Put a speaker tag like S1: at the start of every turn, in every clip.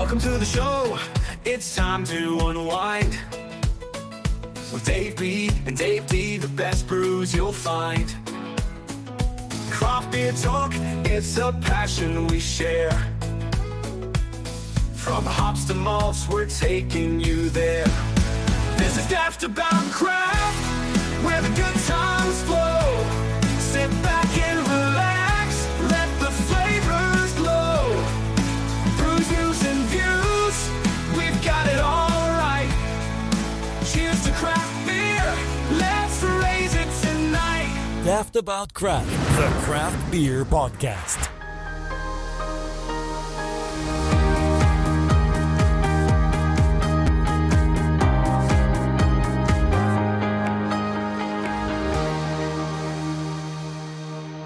S1: Welcome to the show. It's time to unwind with Dave B and Dave D, the best brews you'll find. Craft beer talk, it's a passion we share. From hops to malts, we're taking you there. This is Daftaboutcraft, where the good times flow. Sit back and relax, let the flavors glow. Brews, news, and views, we've got it all right. Cheers to craft beer, let's raise it tonight.
S2: Daftaboutcraft, the craft beer podcast.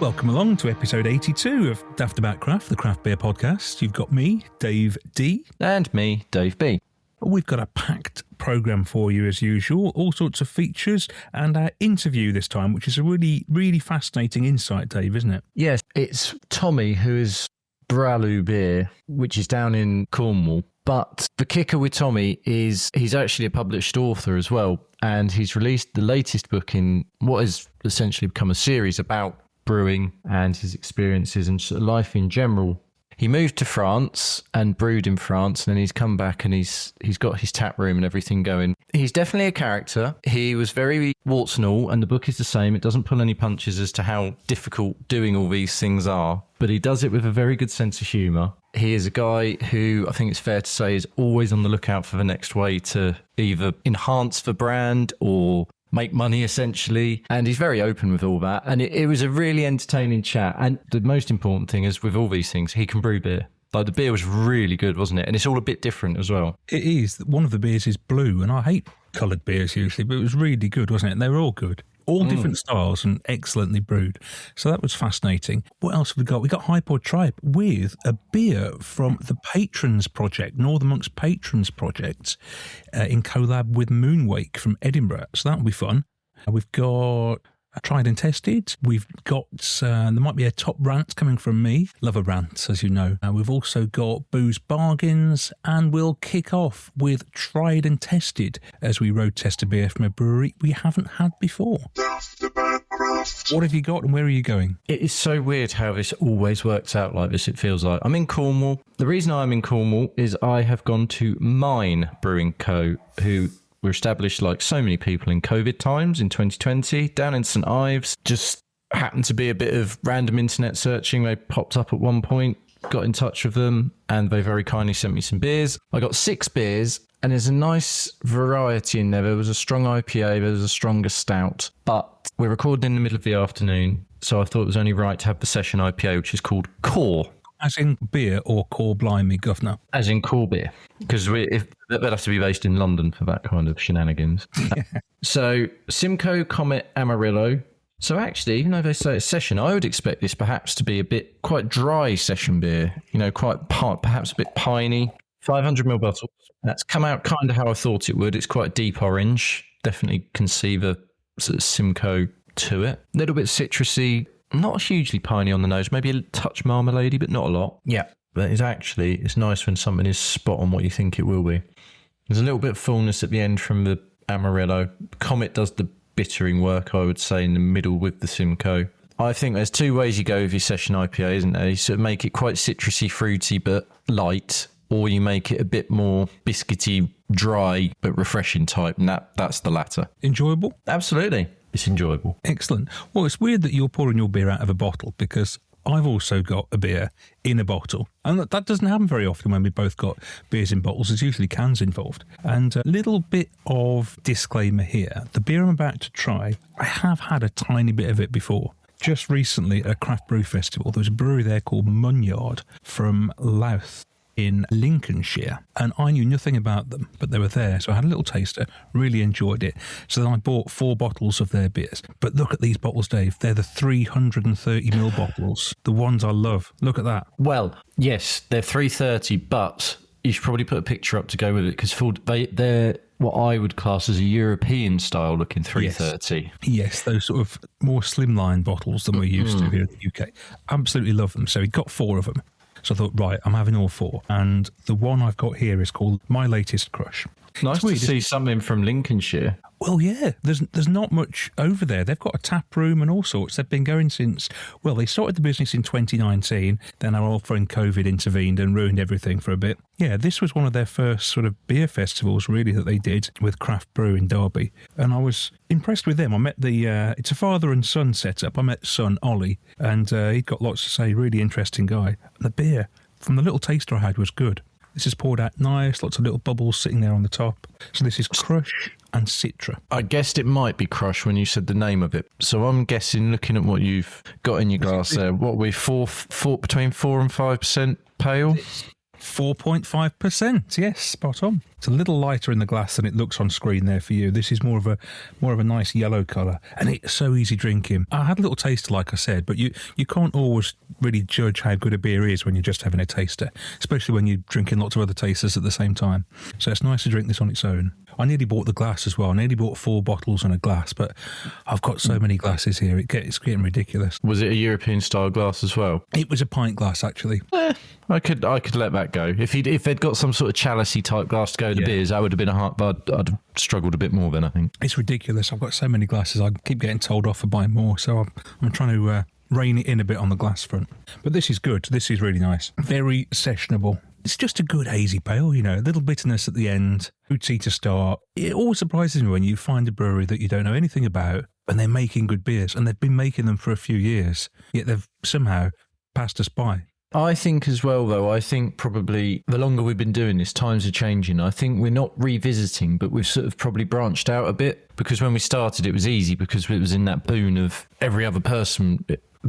S3: Welcome along to episode 82 of Daftaboutcraft, the craft beer podcast. You've got me, Dave D.
S4: And me, Dave B.
S3: We've got a packed programme for you as usual, all sorts of features and our interview this time, which is a really, really fascinating insight, Dave, isn't it?
S4: Yes, it's Tommy, who is Bralou Beer, which is down in Cornwall. But the kicker with Tommy is he's actually a published author as well, and he's released the latest book in what has essentially become a series about brewing and his experiences and sort of life in general. He moved to France and brewed in France, and then he's come back and he's got his tap room and everything going. He's definitely a character. He was very warts and all, and the book is the same. It doesn't pull any punches as to how difficult doing all these things are, but he does it with a very good sense of humour. He is a guy who I think it's fair to say is always on the lookout for the next way to either enhance the brand or make money, essentially. And he's very open with all that. And it was a really entertaining chat. And the most important thing is with all these things, he can brew beer. Like, the beer was really good, wasn't it? And it's all a bit different as well.
S3: It is. One of the beers is blue, and I hate coloured beers usually, but it was really good, wasn't it? And they were all good. All different styles and excellently brewed. So that was fascinating. What else have we got? We got Hype or Tribe with a beer from the Patrons Project, Northern Monks Patrons Project, in collab with Moonwake from Edinburgh. So that'll be fun. We've got Tried and Tested. We've got, there might be a top rant coming from me. Love a rant, as you know. We've also got Booze Bargains, and we'll kick off with Tried and Tested as we road test a beer from a brewery we haven't had before. What have you got and where are you going?
S4: It is so weird how this always works out like this, it feels like. I'm in Cornwall. The reason I'm in Cornwall is I have gone to Mine Brewing Co., who were established like so many people in COVID times in 2020, down in St Ives. Just happened to be a bit of random internet searching. They popped up at one point, got in touch with them, and they very kindly sent me some beers. I got 6 beers, and there's a nice variety in there. There was a strong IPA, there was a stronger stout, but we're recording in the middle of the afternoon, so I thought it was only right to have the session IPA, which is called Core.
S3: As in beer or core blimey, governor?
S4: As in core beer, because they'd have to be based in London for that kind of shenanigans. So, Simcoe Comet Amarillo. So actually, even though they say it's session, I would expect this perhaps to be a bit quite dry session beer, you know, perhaps a bit piney. 500ml bottle. That's come out kind of how I thought it would. It's quite deep orange. Definitely can see the sort of Simcoe to it. A little bit citrusy. Not hugely piney on the nose, maybe a touch marmalade, but not a lot. Yeah. But it's nice when something is spot on what you think it will be. There's a little bit of fullness at the end from the Amarillo. Comet does the bittering work, I would say, in the middle with the Simcoe. I think there's 2 ways you go with your session IPA, isn't there? You sort of make it quite citrusy, fruity, but light, or you make it a bit more biscuity, dry, but refreshing type, and that's the latter.
S3: Enjoyable?
S4: Absolutely. It's enjoyable.
S3: Excellent. Well, it's weird that you're pouring your beer out of a bottle, because I've also got a beer in a bottle. And that doesn't happen very often when we both got beers in bottles. There's usually cans involved. And a little bit of disclaimer here. The beer I'm about to try, I have had a tiny bit of it before. Just recently at a craft brew festival, there was a brewery there called Munyard from Louth in Lincolnshire, and I knew nothing about them, but they were there, so I had a little taster, really enjoyed it. So then I bought 4 bottles of their beers. But look at these bottles, Dave. They're the 330ml bottles, the ones I love. Look at that.
S4: Well, yes, they're 330, but you should probably put a picture up to go with it, because they're what I would class as a European style looking 330.
S3: Yes, those sort of more slimline bottles than we're used to here in the UK. Absolutely love them. So we got 4 of them. So I thought, right, I'm having all 4. And the one I've got here is called My Latest Crush.
S4: Nice
S3: It's weird,
S4: to see something from Lincolnshire.
S3: Well, yeah, there's not much over there. They've got a tap room and all sorts. They've been going since, well, they started the business in 2019. Then our old friend COVID intervened and ruined everything for a bit. Yeah, this was one of their first sort of beer festivals, really, that they did with Craft Brew in Derby. And I was impressed with them. I met it's a father and son setup. I met son Ollie, and he'd got lots to say, really interesting guy. And the beer, from the little taster I had, was good. This is poured out nice, lots of little bubbles sitting there on the top. So this is Crush and Citra.
S4: I guessed it might be Crush when you said the name of it. So I'm guessing, looking at what you've got in your glass there, what we between 4 and 5% pale.
S3: 4.5%, yes, spot on. It's a little lighter in the glass than it looks on screen there for you. This is more of a nice yellow colour, and it's so easy drinking. I had a little taster, like I said, but you can't always really judge how good a beer is when you're just having a taster, especially when you're drinking lots of other tasters at the same time. So it's nice to drink this on its own. I nearly bought the glass as well. I nearly bought 4 bottles and a glass, but I've got so many glasses here. It's getting ridiculous.
S4: Was it a European style glass as well?
S3: It was a pint glass, actually.
S4: I could let that go. If they'd got some sort of chalicey type glass to go to beers, that would have been I'd have struggled a bit more then, I think.
S3: It's ridiculous. I've got so many glasses. I keep getting told off for buying more, so I'm trying to rein it in a bit on the glass front. But this is good. This is really nice. Very sessionable. It's just a good hazy pale, a little bitterness at the end, fruity to start. It always surprises me when you find a brewery that you don't know anything about and they're making good beers, and they've been making them for a few years, yet they've somehow passed us by.
S4: I think as well, though, probably the longer we've been doing this, times are changing. I think we're not revisiting, but we've sort of probably branched out a bit, because when we started, it was easy because it was in that boon of every other person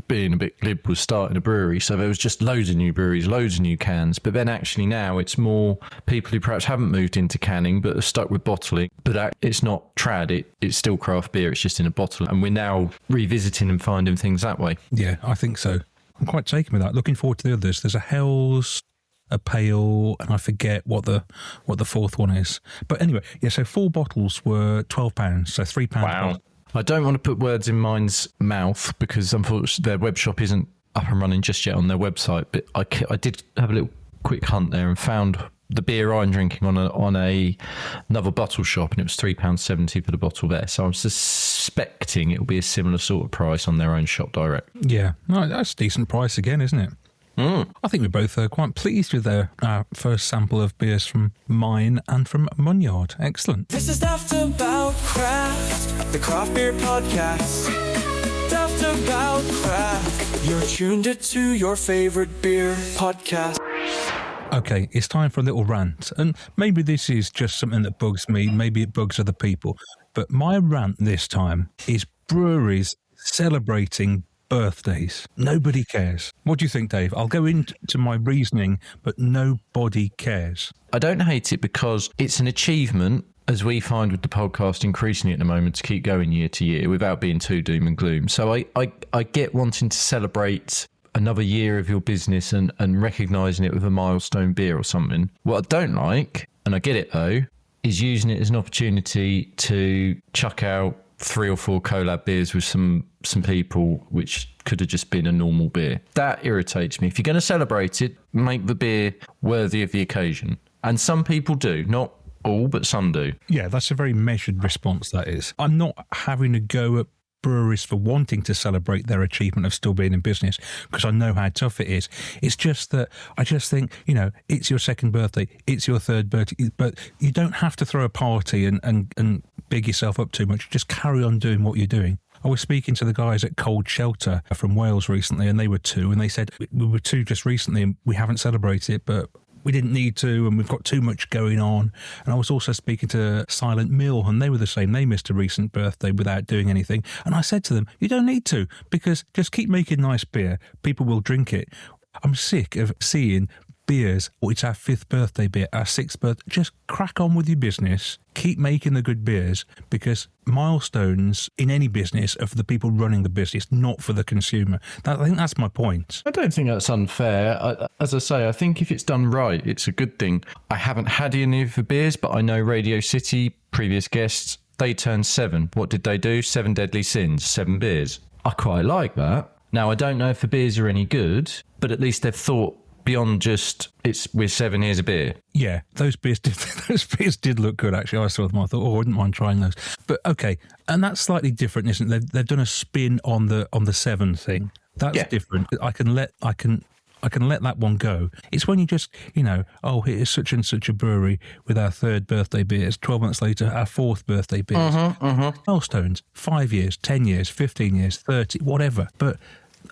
S4: being a bit glib was starting a brewery. So there was just loads of new breweries, loads of new cans. But then actually now it's more people who perhaps haven't moved into canning but are stuck with bottling. But it's not trad, it's still craft beer, it's just in a bottle. And we're now revisiting and finding things that way.
S3: Yeah, I think so. I'm quite taken with that. Looking forward to the others. There's a Hell's, a Pale, and I forget what the 4th one is. But anyway, yeah, so 4 bottles were £12, so £3.
S4: Wow. I don't want to put words in mine's mouth because unfortunately their web shop isn't up and running just yet on their website, but I did have a little quick hunt there and found the beer I'm drinking on another bottle shop, and it was £3.70 for the bottle there. So I'm suspecting it'll be a similar sort of price on their own shop direct.
S3: Yeah, no, that's a decent price again, isn't it? I think we're both quite pleased with our first sample of beers from Mine and from Munyard. Excellent.
S1: This is Daftaboutcraft, the craft beer podcast. Daftaboutcraft, you're tuned to your favorite beer podcast.
S3: Okay, it's time for a little rant, and maybe this is just something that bugs me, maybe it bugs other people, but my rant this time is breweries celebrating birthdays. Nobody cares. What do you think, Dave? I'll go into my reasoning, but nobody cares.
S4: I don't hate it because it's an achievement, as we find with the podcast increasingly at the moment, to keep going year to year without being too doom and gloom. So I get wanting to celebrate another year of your business and recognising it with a milestone beer or something. What I don't like, and I get it though, is using it as an opportunity to chuck out 3 or 4 collab beers with some people, which could have just been a normal beer. That irritates me. If you're going to celebrate it, make the beer worthy of the occasion. And some people do, not all, but some do.
S3: Yeah, that's a very measured response, that is. I'm not having to go at breweries for wanting to celebrate their achievement of still being in business, because I know how tough it is. It's just that I just think, it's your 2nd birthday, it's your 3rd birthday, but you don't have to throw a party and big yourself up too much. Just carry on doing what you're doing. I was speaking to the guys at Cold Shelter from Wales recently, and they were 2, and they said, we were 2 just recently and we haven't celebrated it, but we didn't need to, and we've got too much going on. And I was also speaking to Silent Mill, and they were the same. They missed a recent birthday without doing anything. And I said to them, you don't need to, because just keep making nice beer. People will drink it. I'm sick of seeing beers, it's our 5th birthday beer, our 6th birthday. Just crack on with your business. Keep making the good beers, because milestones in any business are for the people running the business, not for the consumer. I think that's my point.
S4: I don't think that's unfair. As I say, I think if it's done right, it's a good thing. I haven't had any of the beers, but I know Radio City, previous guests, they turned 7. What did they do? 7 deadly sins, 7 beers. I quite like that. Now, I don't know if the beers are any good, but at least they've thought beyond just we're 7 years of beer.
S3: Yeah, those beers did look good, actually. I saw them, I thought, I wouldn't mind trying those. But okay, and that's slightly different, isn't it? They've done a spin on the 7 thing. That's different. I can let that one go. It's when you just, here's such and such a brewery with our 3rd birthday beers. 12 months later, our 4th birthday beers. Milestones, 5 years, 10 years, 15 years, 30, whatever. But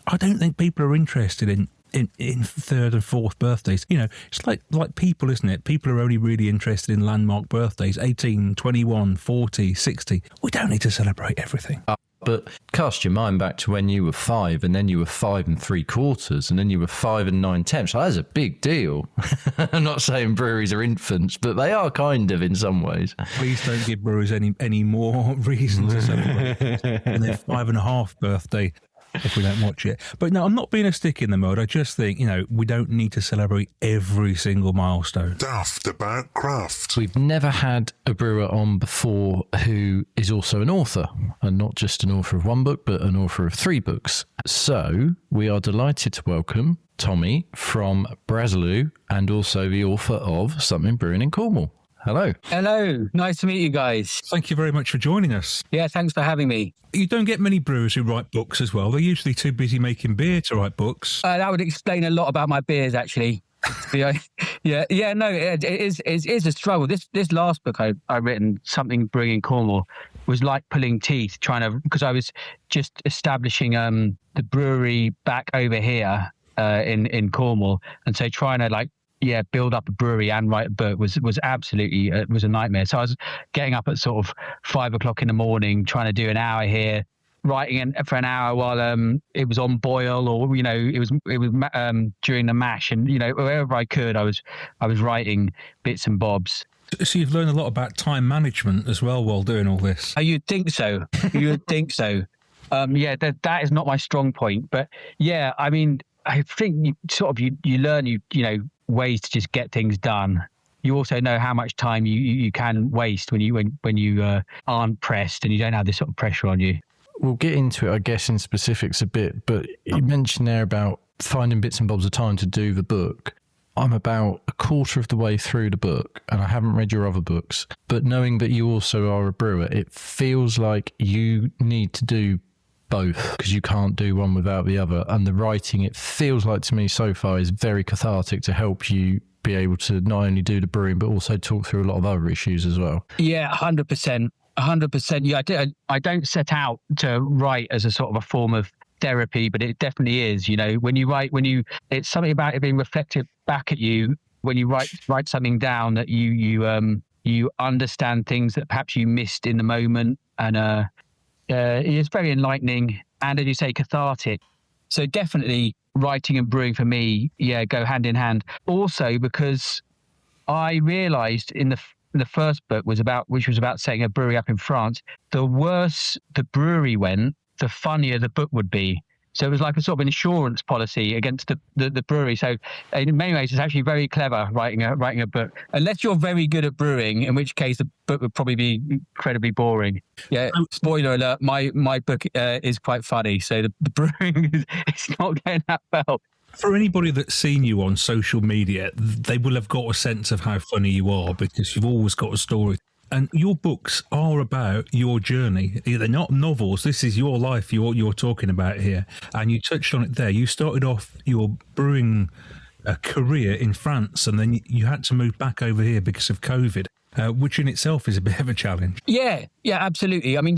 S3: I don't think people are interested in 3rd and 4th birthdays. It's like people, isn't it? People are only really interested in landmark birthdays, 18, 21, 40, 60. We don't need to celebrate everything.
S4: But cast your mind back to when you were 5, and then you were 5 3/4, and then you were 5 9/10. So that's a big deal. I'm not saying breweries are infants, but they are kind of in some ways.
S3: Please don't give brewers any more reason to celebrate and their 5.5 birthday if we don't watch it. But no, I'm not being a stick in the mud. I just think, we don't need to celebrate every single milestone.
S5: Daftaboutcraft.
S4: We've never had a brewer on before who is also an author, and not just an author of 1 book, but an author of 3 books. So we are delighted to welcome Tommy from Brazilou, and also the author of Something Brewing in Cornwall. Hello.
S6: Hello. Nice to meet you guys.
S3: Thank you very much for joining us.
S6: Yeah, thanks for having me.
S3: You don't get many brewers who write books as well. They're usually too busy making beer to write books.
S6: That would explain a lot about my beers, actually. It is a struggle. This last book I written, Something Brewing in Cornwall, was like pulling teeth, because I was just establishing the brewery back over here in Cornwall, and so trying to build up a brewery and write a book was absolutely was a nightmare. So I was getting up at sort of 5 o'clock in the morning, trying to do an hour here, writing for an hour while it was on boil, or it was during the mash, and wherever I could, I was writing bits and bobs.
S3: So you've learned a lot about time management as well while doing all this.
S6: You'd think so. You'd think so. That is not my strong point, but yeah, I mean, I think you learn ways to just get things done. You also know how much time you can waste when you aren't pressed and you don't have this sort of pressure on you.
S4: We'll get into it, I guess, in specifics a bit, but you mentioned there about finding bits and bobs of time to do the book. I'm about a quarter of the way through the book, and I haven't read your other books, but knowing that you also are a brewer, it feels like you need to do both, because you can't do one without the other. And the writing, it feels like to me so far, is very cathartic to help you be able to not only do the brewing, but also talk through a lot of other issues as well.
S6: Yeah, 100%. 100%. Yeah, I don't set out to write as a sort of a form of therapy, but it definitely is. When you write, it's something about it being reflected back at you. When you write something down, that you understand things that perhaps you missed in the moment, and it's very enlightening and, as you say, cathartic. So definitely writing and brewing for me, go hand in hand. Also because I realised in the first book which was about setting a brewery up in France, the worse the brewery went, the funnier the book would be. So it was like a sort of insurance policy against the brewery. So in many ways, it's actually very clever writing a book. Unless you're very good at brewing, in which case the book would probably be incredibly boring. Yeah, spoiler alert, my book is quite funny. So the brewing is not going that well.
S3: For anybody that's seen you on social media, they will have got a sense of how funny you are, because you've always got a story. And your books are about your journey. They're not novels. This is your life you're talking about here. And you touched on it there. You started off your brewing career in France, and then you had to move back over here because of COVID, which in itself is a bit of a challenge.
S6: Yeah, absolutely. I mean,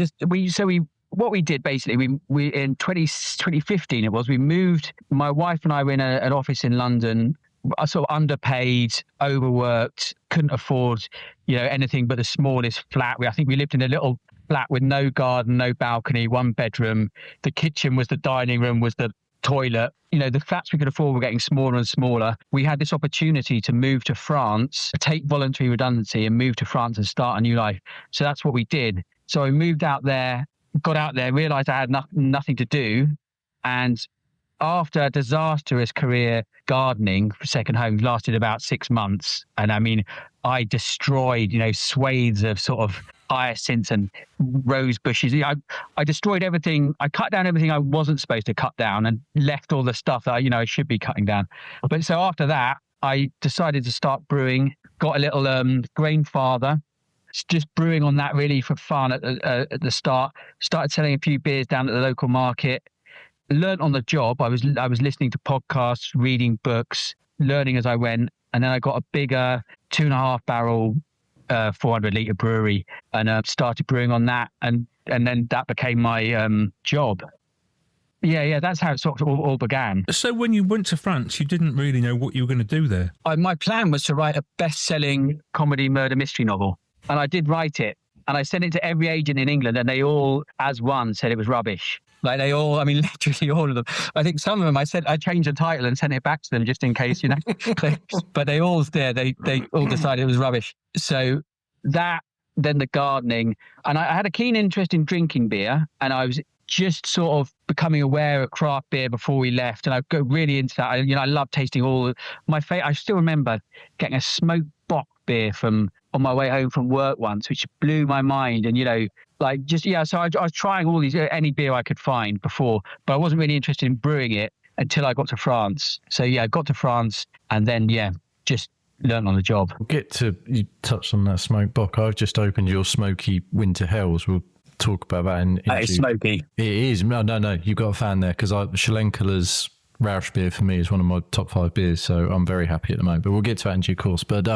S6: what we did basically, we in 2015 it was, we moved. My wife and I were in an office in London. I sort of underpaid, overworked, couldn't afford, anything but the smallest flat. I think we lived in a little flat with no garden, no balcony, 1 bedroom. The kitchen was the dining room, was the toilet. The flats we could afford were getting smaller and smaller. We had this opportunity to move to France, take voluntary redundancy and move to France and start a new life. So that's what we did. So I moved out there, got out there, realised I had nothing to do, and after a disastrous career gardening for second homes, lasted about 6 months. And I mean, I destroyed, swathes of sort of hyacinths and rose bushes. I destroyed everything. I cut down everything I wasn't supposed to cut down and left all the stuff that I should be cutting down. But so after that, I decided to start brewing. Got a little grain father. Just brewing on that really for fun at the start. Started selling a few beers down at the local market. Learned on the job. I was listening to podcasts, reading books, learning as I went, and then I got a bigger 2.5 barrel 400 litre brewery and started brewing on that, and then that became my job. Yeah, that's how it sort of all began.
S3: So when you went to France, you didn't really know what you were going to do there?
S6: My plan was to write a best-selling comedy murder mystery novel, and I did write it, and I sent it to every agent in England, and they all, as one, said it was rubbish. Like they all, I mean, literally all of them. I think some of them, I changed the title and sent it back to them just in case, but they all decided it was rubbish. So that, then the gardening, and I had a keen interest in drinking beer, and I was just sort of becoming aware of craft beer before we left, and I go really into that. I love tasting all my favorite. I still remember getting a smoked bock beer on my way home from work once, which blew my mind. And so I was trying all these, any beer I could find before, but I wasn't really interested in brewing it until I got to France. So I got to France, and then just learn on the job.
S4: You touched on that smoked bock. I've just opened your smoky winter hells. We'll talk about that
S6: It's smoky.
S4: It is. No, you've got a fan there, because Schlenkela's Rausch beer for me is one of my top 5 beers, so I'm very happy at the moment. But we'll get to that in due course. But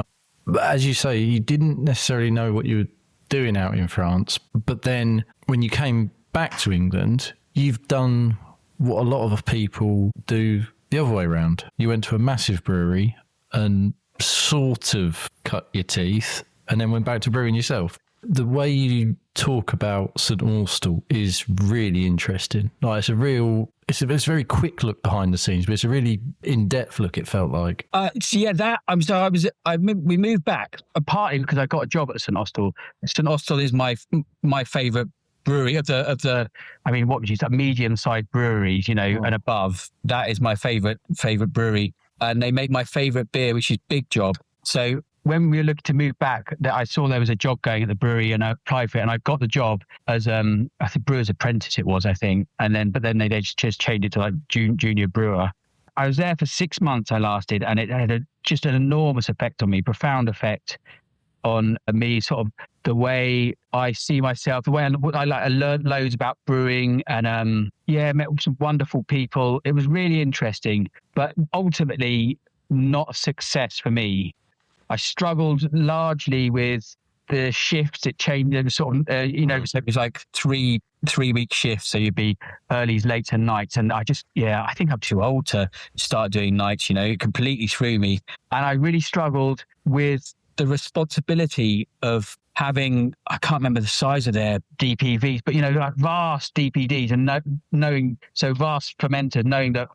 S4: as you say, you didn't necessarily know what you were doing out in France, but then when you came back to England, you've done what a lot of people do the other way around. You went to a massive brewery and sort of cut your teeth, and then went back to brewing yourself. The way you talk about St Austell is really interesting. Like it's a very quick look behind the scenes, but it's a really in-depth look, it felt like. We moved back, partly because I got a job at St Austell. St Austell is my favourite brewery of the I mean, what would you say, medium-sized breweries, and above. That is my favourite brewery. And they make my favourite beer, which is Big Job. So when we were looking to move back, I saw there was a job going at the brewery, and I applied for it, and I got the job as I think brewer's apprentice it was, I think, but then they just changed it to like junior brewer. I was there for 6 months. I lasted, and it had just an enormous effect on me, profound effect on me, sort of the way I see myself, the way I learned loads about brewing, and met some wonderful people. It was really interesting, but ultimately not a success for me. I struggled largely with the shifts. It changed. It was sort of, so it was like three-week shifts. So you'd be earlys, lates, and nights. And I think I'm too old to start doing nights. It completely threw me. And I really struggled with the responsibility of having, I can't remember the size of their DPVs, but like vast DPDs, and knowing, so vast fermenters, knowing that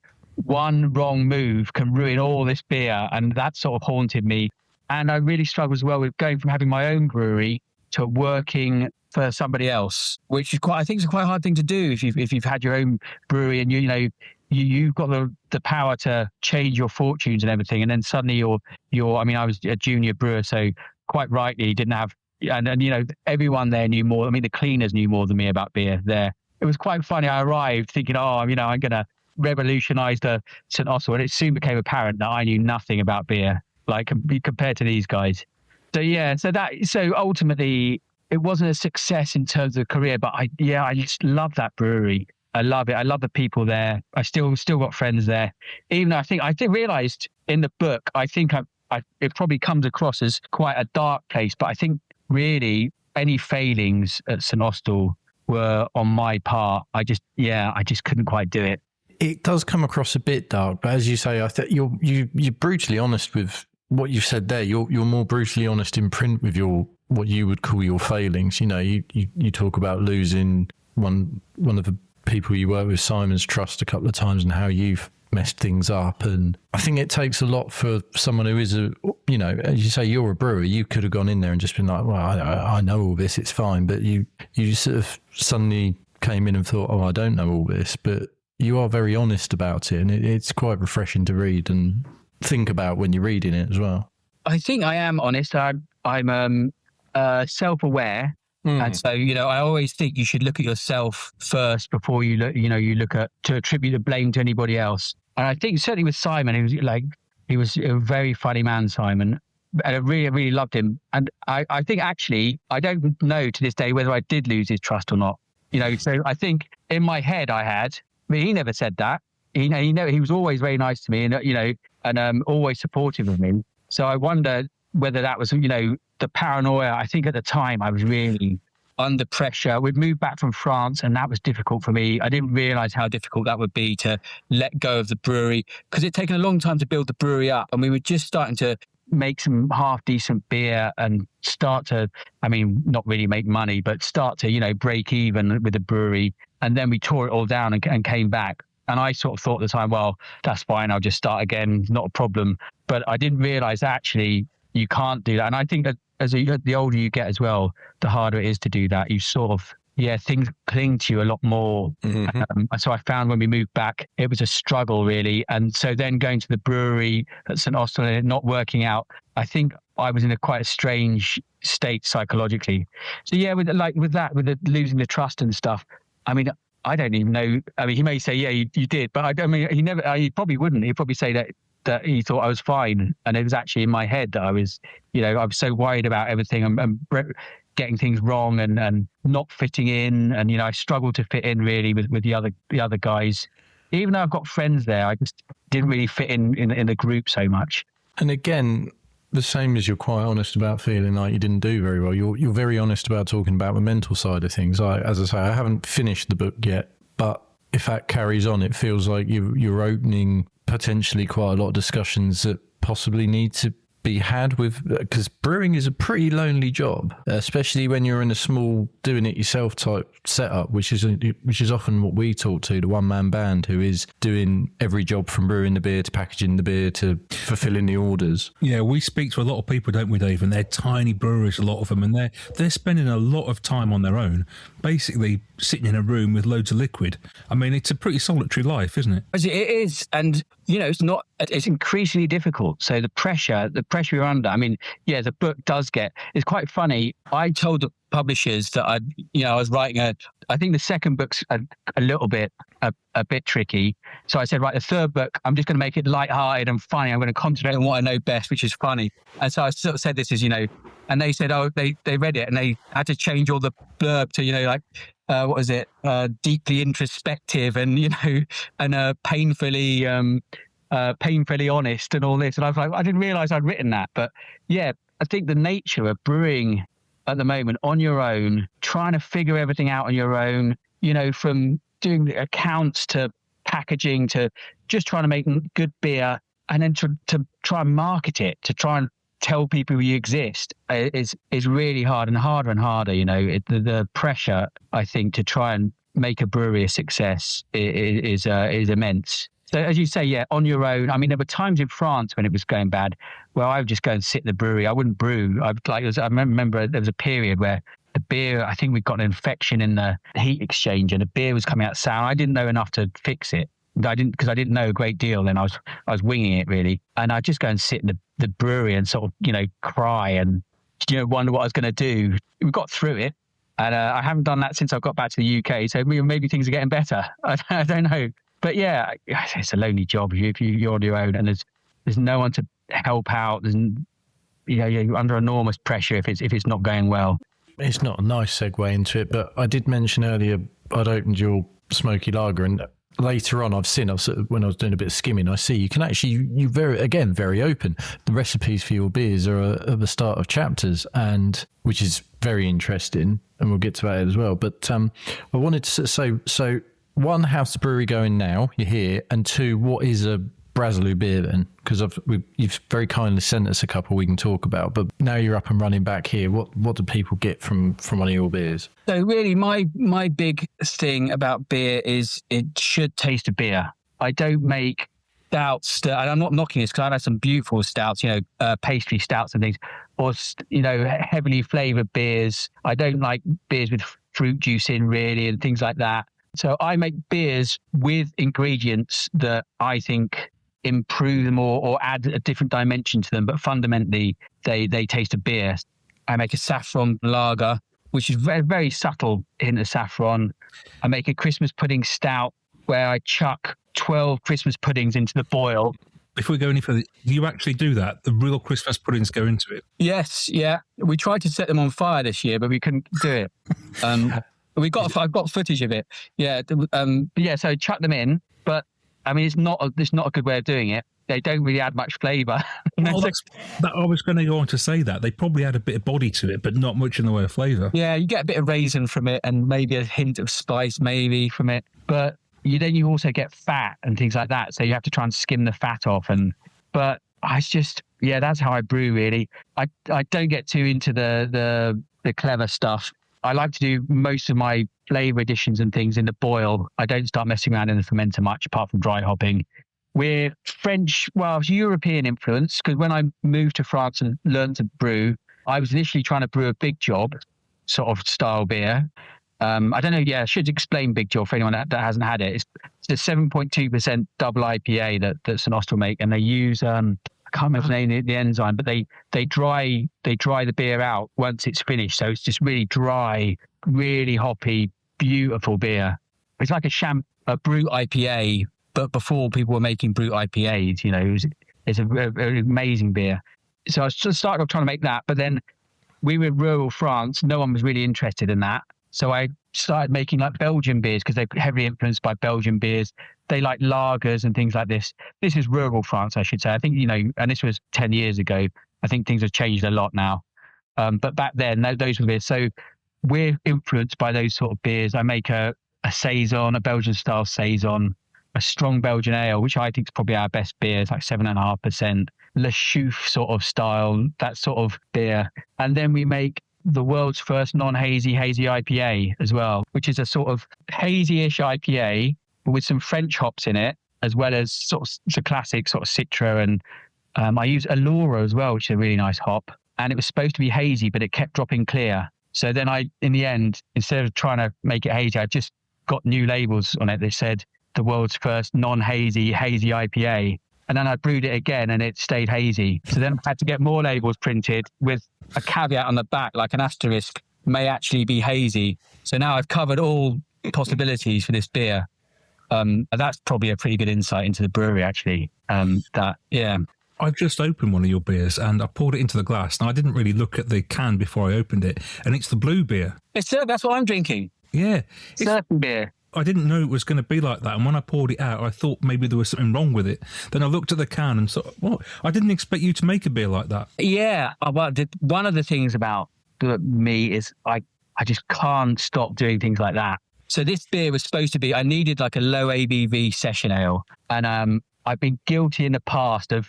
S4: one wrong move can ruin all this beer, and that sort of haunted me. And I really struggled as well with going from having my own brewery to working for somebody else, which is I think it's a quite hard thing to do if you've had your own brewery, and you've got the power to change your fortunes and everything. And then suddenly you're I mean, I was a junior brewer, so quite rightly didn't have, and everyone there knew more. I mean, the cleaners knew more than me about beer there. It was quite funny. I arrived thinking, I'm going to revolutionize the St Austell, and it soon became apparent that I knew nothing about beer, like compared to these guys. So ultimately it wasn't a success in terms of career, but I just love that brewery. I love it. I love the people there. I still got friends there. Even though I realized in the book, I think it probably comes across as quite a dark place, but I think really any failings at St Austell were on my part. I just couldn't quite do it. It does come across a bit dark, but as you say, I think you're brutally honest with what you've said there. You're more brutally honest in print with what you would call your failings. You talk about losing one of the people you work with, Simon's trust, a couple of times, and how you've messed things up. And I think it takes a lot for someone who is as you say, you're a brewer. You could have gone in there and just been like, well, I know all this, it's fine. But you sort of suddenly came in and thought, I don't know all this, but you are very honest about it, and it's quite refreshing to read and think about when you're reading it as well.
S6: I think I am honest. I'm self-aware, And so, I always think you should look at yourself first before you look to attribute the blame to anybody else. And I think certainly with Simon, he was a very funny man, Simon. And I really, really loved him. And I think actually, I don't know to this day whether I did lose his trust or not. So I think in my head he never said that. He was always very nice to me and always supportive of me. So I wonder whether that was, the paranoia. I think at the time I was really under pressure. We'd moved back from France and that was difficult for me. I didn't realize how difficult that would be to let go of the brewery because it'd taken a long time to build the brewery up. And we were just starting to make some half decent beer and start to, not really make money, but start to, break even with the brewery. And then we tore it all down and came back. And I sort of thought at the time, well, that's fine. I'll just start again. Not a problem. But I didn't realize actually you can't do that. And I think that the older you get as well, the harder it is to do that. You sort of, things cling to you a lot more. So I found when we moved back, it was a struggle really. And so then going to the brewery at St. Austell and it not working out, I think I was in quite a strange state psychologically. So with the losing the trust and stuff, I don't even know. He may say, you did, but he probably wouldn't. He'd probably say that he thought I was fine. And it was actually in my head that I was so worried about everything and getting things wrong and not fitting in. And, I struggled to fit in really with the other guys. Even though I've got friends there, I just didn't really fit in the group so much.
S4: And again, the same as you're quite honest about feeling like you didn't do very well. You're very honest about talking about the mental side of things. As I say, I haven't finished the book yet, but if that carries on, it feels like you're opening potentially quite a lot of discussions that possibly need to be had because brewing is a pretty lonely job, especially when you're in a small doing it yourself type setup, which is often what we talk to, the one man band who is doing every job from brewing the beer to packaging the beer to fulfilling the orders.
S3: Yeah, we speak to a lot of people, don't we, Dave? And they're tiny breweries, a lot of them, and they're spending a lot of time on their own, basically sitting in a room with loads of liquid. It's a pretty solitary life, isn't it?
S6: It is, and it's increasingly difficult. So the pressure you're under. The book does it's quite funny. I told the publishers that I was writing I think the second book's a little bit a bit tricky. So I said, right, the third book, I'm just going to make it lighthearted and funny. I'm going to concentrate on what I know best, which is funny. And so I sort of said this is, and they said, they read it and they had to change all the blurb to, what was it? Deeply introspective and, and painfully honest and all this. And I was like, I didn't realize I'd written that. But I think the nature of brewing at the moment on your own, trying to figure everything out on your own, from doing the accounts to packaging to just trying to make good beer and then to try and market it, to try and tell people you exist is really hard and harder and harder. The pressure, I think, to try and make a brewery a success is immense. So as you say, on your own. There were times in France when it was going bad where I would just go and sit in the brewery. I wouldn't brew. I remember there was a period where the beer, I think we got an infection in the heat exchange and the beer was coming out sour. I didn't know enough to fix it. Because I didn't know a great deal then. I was winging it really. And I'd just go and sit in the brewery and sort of, cry and, wonder what I was going to do. We got through it. And I haven't done that since I got back to the UK. So maybe things are getting better. I don't know. But it's a lonely job if you're on your own and there's no one to help out. You're under enormous pressure if it's not going well.
S4: It's not a nice segue into it, but I did mention earlier I'd opened your smoky lager, and later on when I was doing a bit of skimming, I see you can actually very open. The recipes for your beers are at the start of chapters, and which is very interesting, and we'll get to that as well. But I wanted to say so. One, how's the brewery going now? You're here, and two, what is a Brazalou beer then? Because you've very kindly sent us a couple we can talk about, but now you're up and running back here. What do people get from one of your beers?
S6: So really, my big thing about beer is it should taste of beer. I don't make stouts, and I'm not knocking this because I've had some beautiful stouts, pastry stouts and things, or heavily flavoured beers. I don't like beers with fruit juice in really and things like that. So I make beers with ingredients that I think improve them or add a different dimension to them, but fundamentally they taste of beer. I make a saffron lager which is very, very subtle hint of saffron. I make a Christmas pudding stout where I chuck 12 Christmas puddings into the boil.
S3: Before we go any further, do you actually do that? The real Christmas puddings go into it?
S6: Yes, yeah. We tried to set them on fire this year, but we couldn't do it. I've got footage of it. Yeah, yeah. So chuck them in, but I mean, it's not a good way of doing it. They don't really add much flavour.
S3: I was going to go on to say that they probably add a bit of body to it, but not much in the way of flavour.
S6: Yeah, you get a bit of raisin from it, and maybe a hint of spice, maybe from it, but you also get fat and things like that. So you have to try and skim the fat off. But that's how I brew really. I don't get too into the clever stuff. I like to do most of my flavour additions and things in the boil. I don't start messing around in the fermenter much, apart from dry hopping. We're French, European influence, because when I moved to France and learned to brew, I was initially trying to brew a Big Job sort of style beer. I don't know. Yeah, I should explain Big Job for anyone that hasn't had it. It's a 7.2% double IPA that St. Austell make, and they use I can't remember the name of the enzyme, but they dry the beer out once it's finished, so it's just really dry, really hoppy, beautiful beer. It's like a brut IPA, but before people were making brut IPAs, it's a very amazing beer. So I started off trying to make that, but then we were in rural France. No one was really interested in that. So I started making like Belgian beers because they're heavily influenced by Belgian beers. They like lagers and things like this. This is rural France, I should say. I think, and this was 10 years ago. I think things have changed a lot now. But back then, those were the beers. So we're influenced by those sort of beers. I make a Saison, a Belgian style Saison, a strong Belgian ale, which I think is probably our best beer. It's like 7.5%. Le Chouffe sort of style, that sort of beer. And then we make the world's first non-hazy IPA as well, which is a sort of hazy-ish IPA but with some French hops in it, as well as sort of the classic sort of Citra, and I use Allura as well, which is a really nice hop. And it was supposed to be hazy, but it kept dropping clear. So then in the end, instead of trying to make it hazy, I just got new labels on it. They said the world's first non-hazy IPA. And then I brewed it again and it stayed hazy. So then I had to get more labels printed with a caveat on the back, like an asterisk, may actually be hazy. So now I've covered all possibilities for this beer. That's probably a pretty good insight into the brewery, actually.
S3: I've just opened one of your beers and I poured it into the glass. Now, I didn't really look at the can before I opened it, and it's the blue beer.
S6: That's what I'm drinking.
S3: Yeah.
S6: Surfing beer.
S3: I didn't know it was going to be like that. And when I poured it out, I thought maybe there was something wrong with it. Then I looked at the can and thought, what? I didn't expect you to make a beer like that.
S6: Yeah. One of the things about me is I just can't stop doing things like that. So this beer was supposed to be, I needed like a low ABV session ale. And I've been guilty in the past of,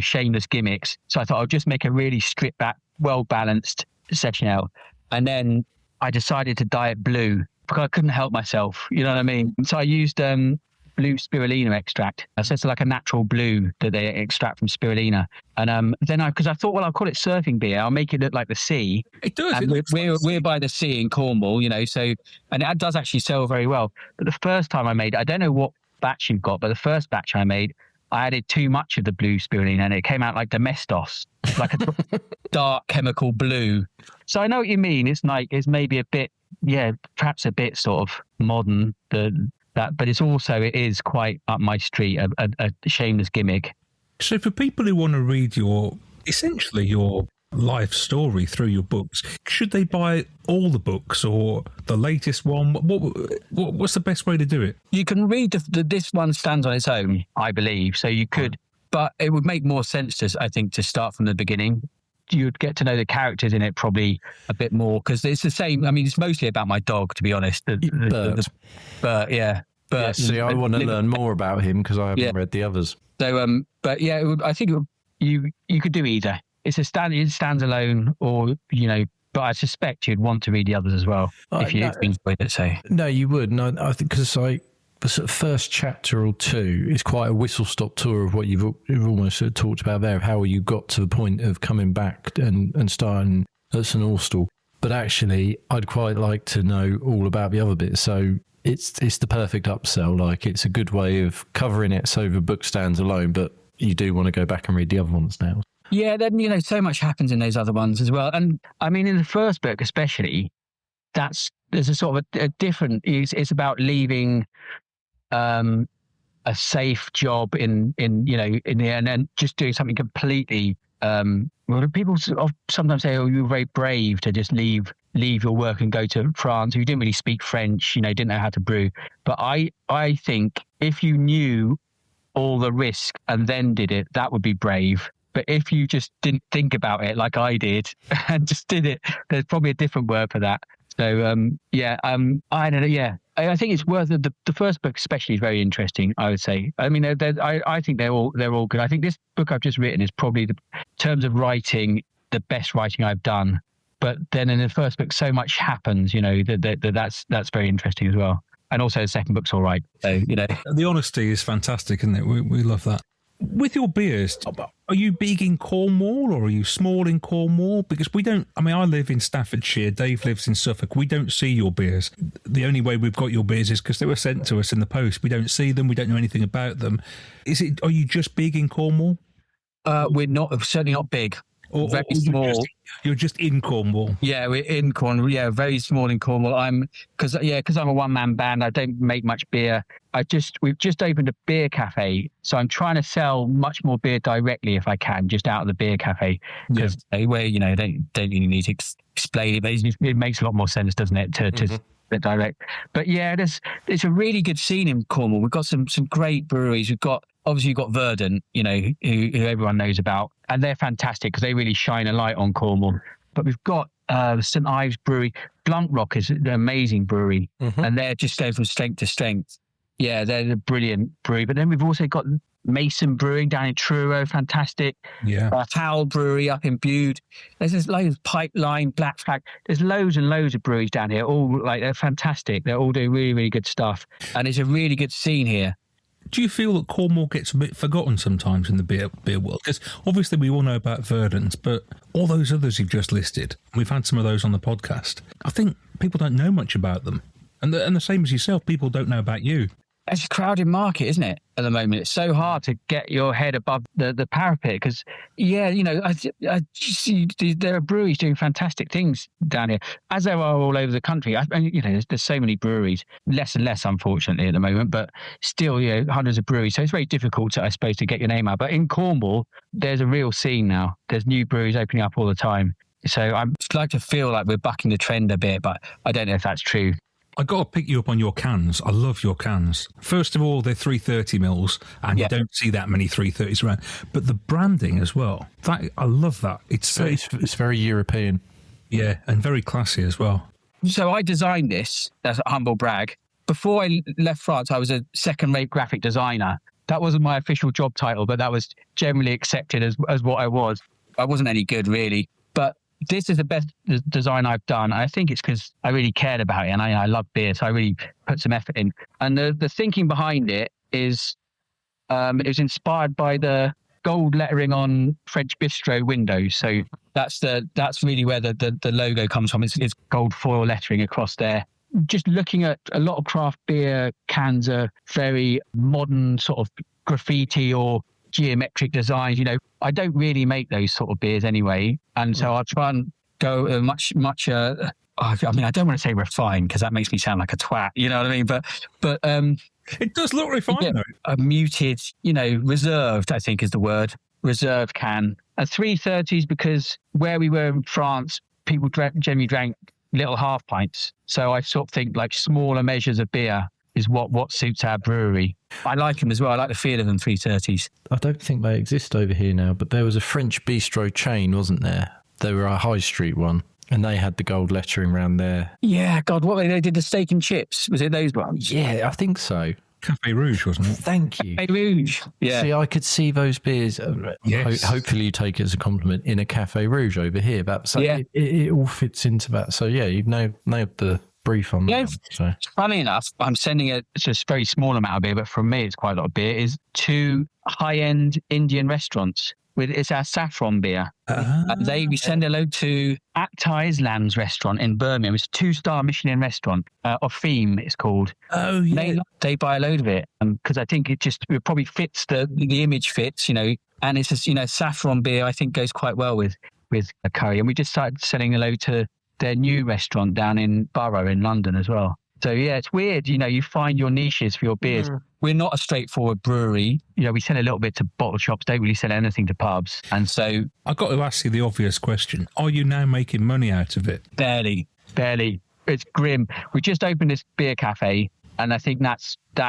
S6: shameless gimmicks. So I thought I'll just make a really stripped back, well-balanced session ale. And then I decided to dye it blue, because I couldn't help myself, you know what I mean? So I used blue spirulina extract. So it's like a natural blue that they extract from spirulina. And then because I thought, well, I'll call it surfing beer. I'll make it look like the sea.
S3: It does.
S6: And we're by the sea in Cornwall, so, and it does actually sell very well. But the first time I made it, I don't know what batch you've got, but the first batch I made, I added too much of the blue spirulina and it came out like Domestos, like a dark chemical blue. So I know what you mean. It's maybe a bit, perhaps a bit sort of modern, but it is quite up my street, a shameless gimmick.
S3: So for people who want to read your life story through your books, should they buy all the books or the latest one? What's the best way to do it?
S6: You can read this one stands on its own, I believe. So you could, but it would make more sense to start from the beginning. You'd get to know the characters in it probably a bit more, because it's the same. I mean, it's mostly about my dog, to be honest. Bert, yeah.
S4: But see, I want to learn more about him because I haven't read the others.
S6: So, I think you could do either. It stands alone, or but I suspect you'd want to read the others as well if you enjoyed it. Say
S4: no, you would. No, I think because the sort of first chapter or two is quite a whistle-stop tour of what you've almost sort of talked about there, of how you got to the point of coming back and starting at St. Austell. But actually, I'd quite like to know all about the other bits. So it's the perfect upsell. Like, it's a good way of covering it so the book stands alone, but you do want to go back and read the other ones now.
S6: Yeah, then so much happens in those other ones as well. And I mean, in the first book especially, there's a sort of a different. It's about leaving a safe job in the end, and just doing something completely. Well, people sometimes say, "Oh, you're very brave to just leave your work and go to France." You didn't really speak French, didn't know how to brew. But I think if you knew all the risk and then did it, that would be brave. But if you just didn't think about it like I did and just did it, there's probably a different word for that. So I don't know. Yeah, I think it's worth it. The first book especially is very interesting, I would say. I mean, I think they're all good. I think this book I've just written is probably, in terms of writing, the best writing I've done. But then in the first book, so much happens, that's very interesting as well. And also the second book's all right. So,
S3: The honesty is fantastic, isn't it? We love that. With your beers, are you big in Cornwall or are you small in Cornwall? Because I live in Staffordshire, Dave lives in Suffolk. We don't see your beers. The only way we've got your beers is because they were sent to us in the post. We don't see them. We don't know anything about them. Are you just big in Cornwall?
S6: We're certainly not big. Very small.
S3: You're just in Cornwall.
S6: Yeah, we're in Cornwall. Yeah, very small in Cornwall. Because I'm a one-man band. I don't make much beer. We've just opened a beer cafe, so I'm trying to sell much more beer directly if I can, just out of the beer cafe. Because where don't really need to explain it, but it makes a lot more sense, doesn't it, to bit direct. But yeah, it's a really good scene in Cornwall. We've got some great breweries. You've got Verdant, who everyone knows about, and they're fantastic because they really shine a light on Cornwall. But we've got St Ives Brewery. Blunt Rock is an amazing brewery, and they're just going from strength to strength. Yeah, they're a brilliant brewery. But then we've also got Mason Brewing down in Truro, fantastic. Yeah. Howell Brewery up in Bude. There's loads of Pipeline, Black Flag. There's loads and loads of breweries down here. All they're fantastic. They're all doing really, really good stuff. And it's a really good scene here.
S3: Do you feel that Cornwall gets a bit forgotten sometimes in the beer world? Because obviously we all know about Verdant, but all those others you've just listed, we've had some of those on the podcast. I think people don't know much about them. And the same as yourself, people don't know about you.
S6: It's a crowded market, isn't it, at the moment? It's so hard to get your head above the parapet because, I see there are breweries doing fantastic things down here, as there are all over the country. There's so many breweries, less and less, unfortunately, at the moment, but still, hundreds of breweries. So it's very difficult, I suppose, to get your name out. But in Cornwall, there's a real scene now. There's new breweries opening up all the time. So I'd like to feel like we're bucking the trend a bit, but I don't know if that's true.
S3: I got to pick you up on your cans. I love your cans. First of all, they're 330 mils, and you don't see that many 330s around. But the branding as well, I love that.
S4: It's very European.
S3: Yeah, and very classy as well.
S6: So I designed this, that's a humble brag. Before I left France, I was a second-rate graphic designer. That wasn't my official job title, but that was generally accepted as what I was. I wasn't any good, really. But this is the best design I've done. I think it's because I really cared about it and I love beer, so I really put some effort in. And the thinking behind it is it was inspired by the gold lettering on French bistro windows. So that's really where the logo comes from. It's gold foil lettering across there. Just looking at a lot of craft beer cans are very modern sort of graffiti or geometric designs. I don't really make those sort of beers anyway, and so I'll try and go much I don't want to say refined because that makes me sound like a twat, you know what I mean, but
S3: it does look refined though.
S6: A muted, reserved, I think is the word, reserved can. A 330s, because where we were in France, people generally drank little half pints, so I sort of think like smaller measures of beer is what suits our brewery. I like them as well. I like the feel of them 330s.
S4: I don't think they exist over here now, but there was a French bistro chain, wasn't there? They were a high street one, and they had the gold lettering around there.
S6: Yeah, God, what they did, the steak and chips? Was it those ones?
S4: Yeah, I think so.
S3: Café Rouge, wasn't it?
S4: Thank you.
S6: Café Rouge. Yeah.
S4: See, I could see those beers.
S3: Yes.
S4: Hopefully, you take it as a compliment in a Café Rouge over here. It all fits into that. So yeah, you've nailed the brief on that. So.
S6: Funny enough, I'm sending it's a very small amount of beer, but for me, it's quite a lot of beer. Is 2 high-end Indian restaurants. It's our saffron beer. We send a load to Akta Islam's restaurant in Birmingham. It's a 2-star Michelin restaurant. Ofim, it's called. Oh, yeah. They buy a load of it because I think it probably fits the image fits, and it's just, saffron beer I think goes quite well with a curry. And we just started selling a load to their new restaurant down in Borough in London as well. So yeah, it's weird. You find your niches for your beers. We're not a straightforward brewery. We sell a little bit to bottle shops, don't really sell anything to pubs. And so
S3: I've got to ask you the obvious question. Are you now making money out of it?
S6: barely. It's grim. We just opened this beer cafe, and I think that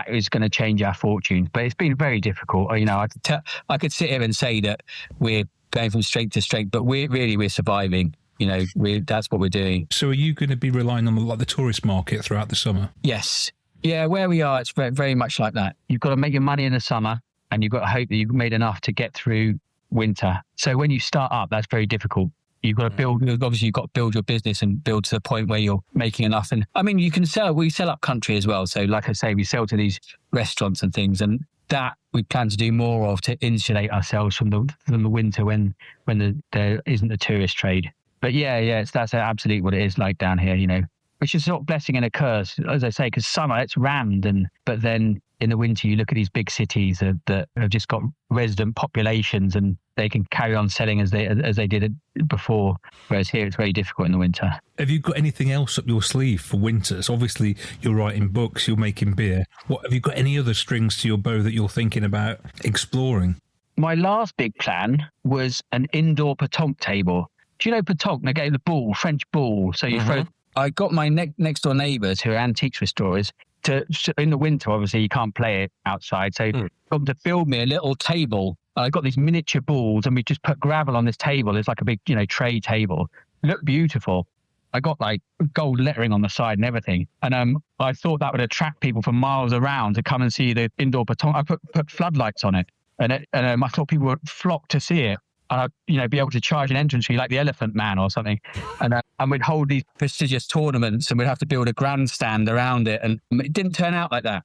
S6: is going to change our fortunes. But it's been very difficult. I could sit here and say that we're going from strength to strength, but we're surviving. That's what we're doing.
S3: So are you going to be relying on the tourist market throughout the summer?
S6: Yes. Yeah, where we are, it's very, very much like that. You've got to make your money in the summer, and you've got to hope that you've made enough to get through winter. So when you start up, that's very difficult. You've got to build your business and build to the point where you're making enough. And I mean, we sell up country as well. So like I say, we sell to these restaurants and things, and that we plan to do more of to insulate ourselves from the winter when there isn't a tourist trade. But that's absolutely what it is like down here, which is sort of blessing and a curse, as I say, because summer it's rammed, but then in the winter you look at these big cities that have just got resident populations and they can carry on selling as they did it before, whereas here it's very difficult in the winter.
S3: Have you got anything else up your sleeve for winters? Obviously, you're writing books, you're making beer. Have you got any other strings to your bow that you're thinking about exploring?
S6: My last big plan was an indoor pétanque table. Do you know pétanque? They get the ball, French ball. So you throw. I got my next door neighbours who are antiques restorers in the winter. Obviously, you can't play it outside, so got them to build me a little table. I got these miniature balls, and we just put gravel on this table. It's like a big, tray table. It looked beautiful. I got like gold lettering on the side and everything, and I thought that would attract people from miles around to come and see the indoor pétanque. I put floodlights on it, and I thought people would flock to see it. And I'd be able to charge an entrance fee like the Elephant Man or something. And we'd hold these prestigious tournaments, and we'd have to build a grandstand around it. And it didn't turn out like that.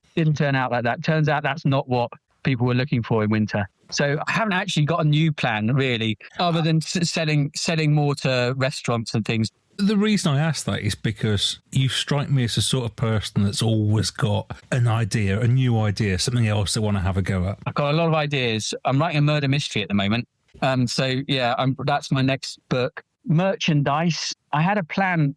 S6: Turns out that's not what people were looking for in winter. So I haven't actually got a new plan, really, other than selling more to restaurants and things.
S3: The reason I ask that is because you strike me as the sort of person that's always got an idea, a new idea, something else they want to have a go at.
S6: I've got a lot of ideas. I'm writing a murder mystery at the moment. That's my next book. Merchandise. I had a plan.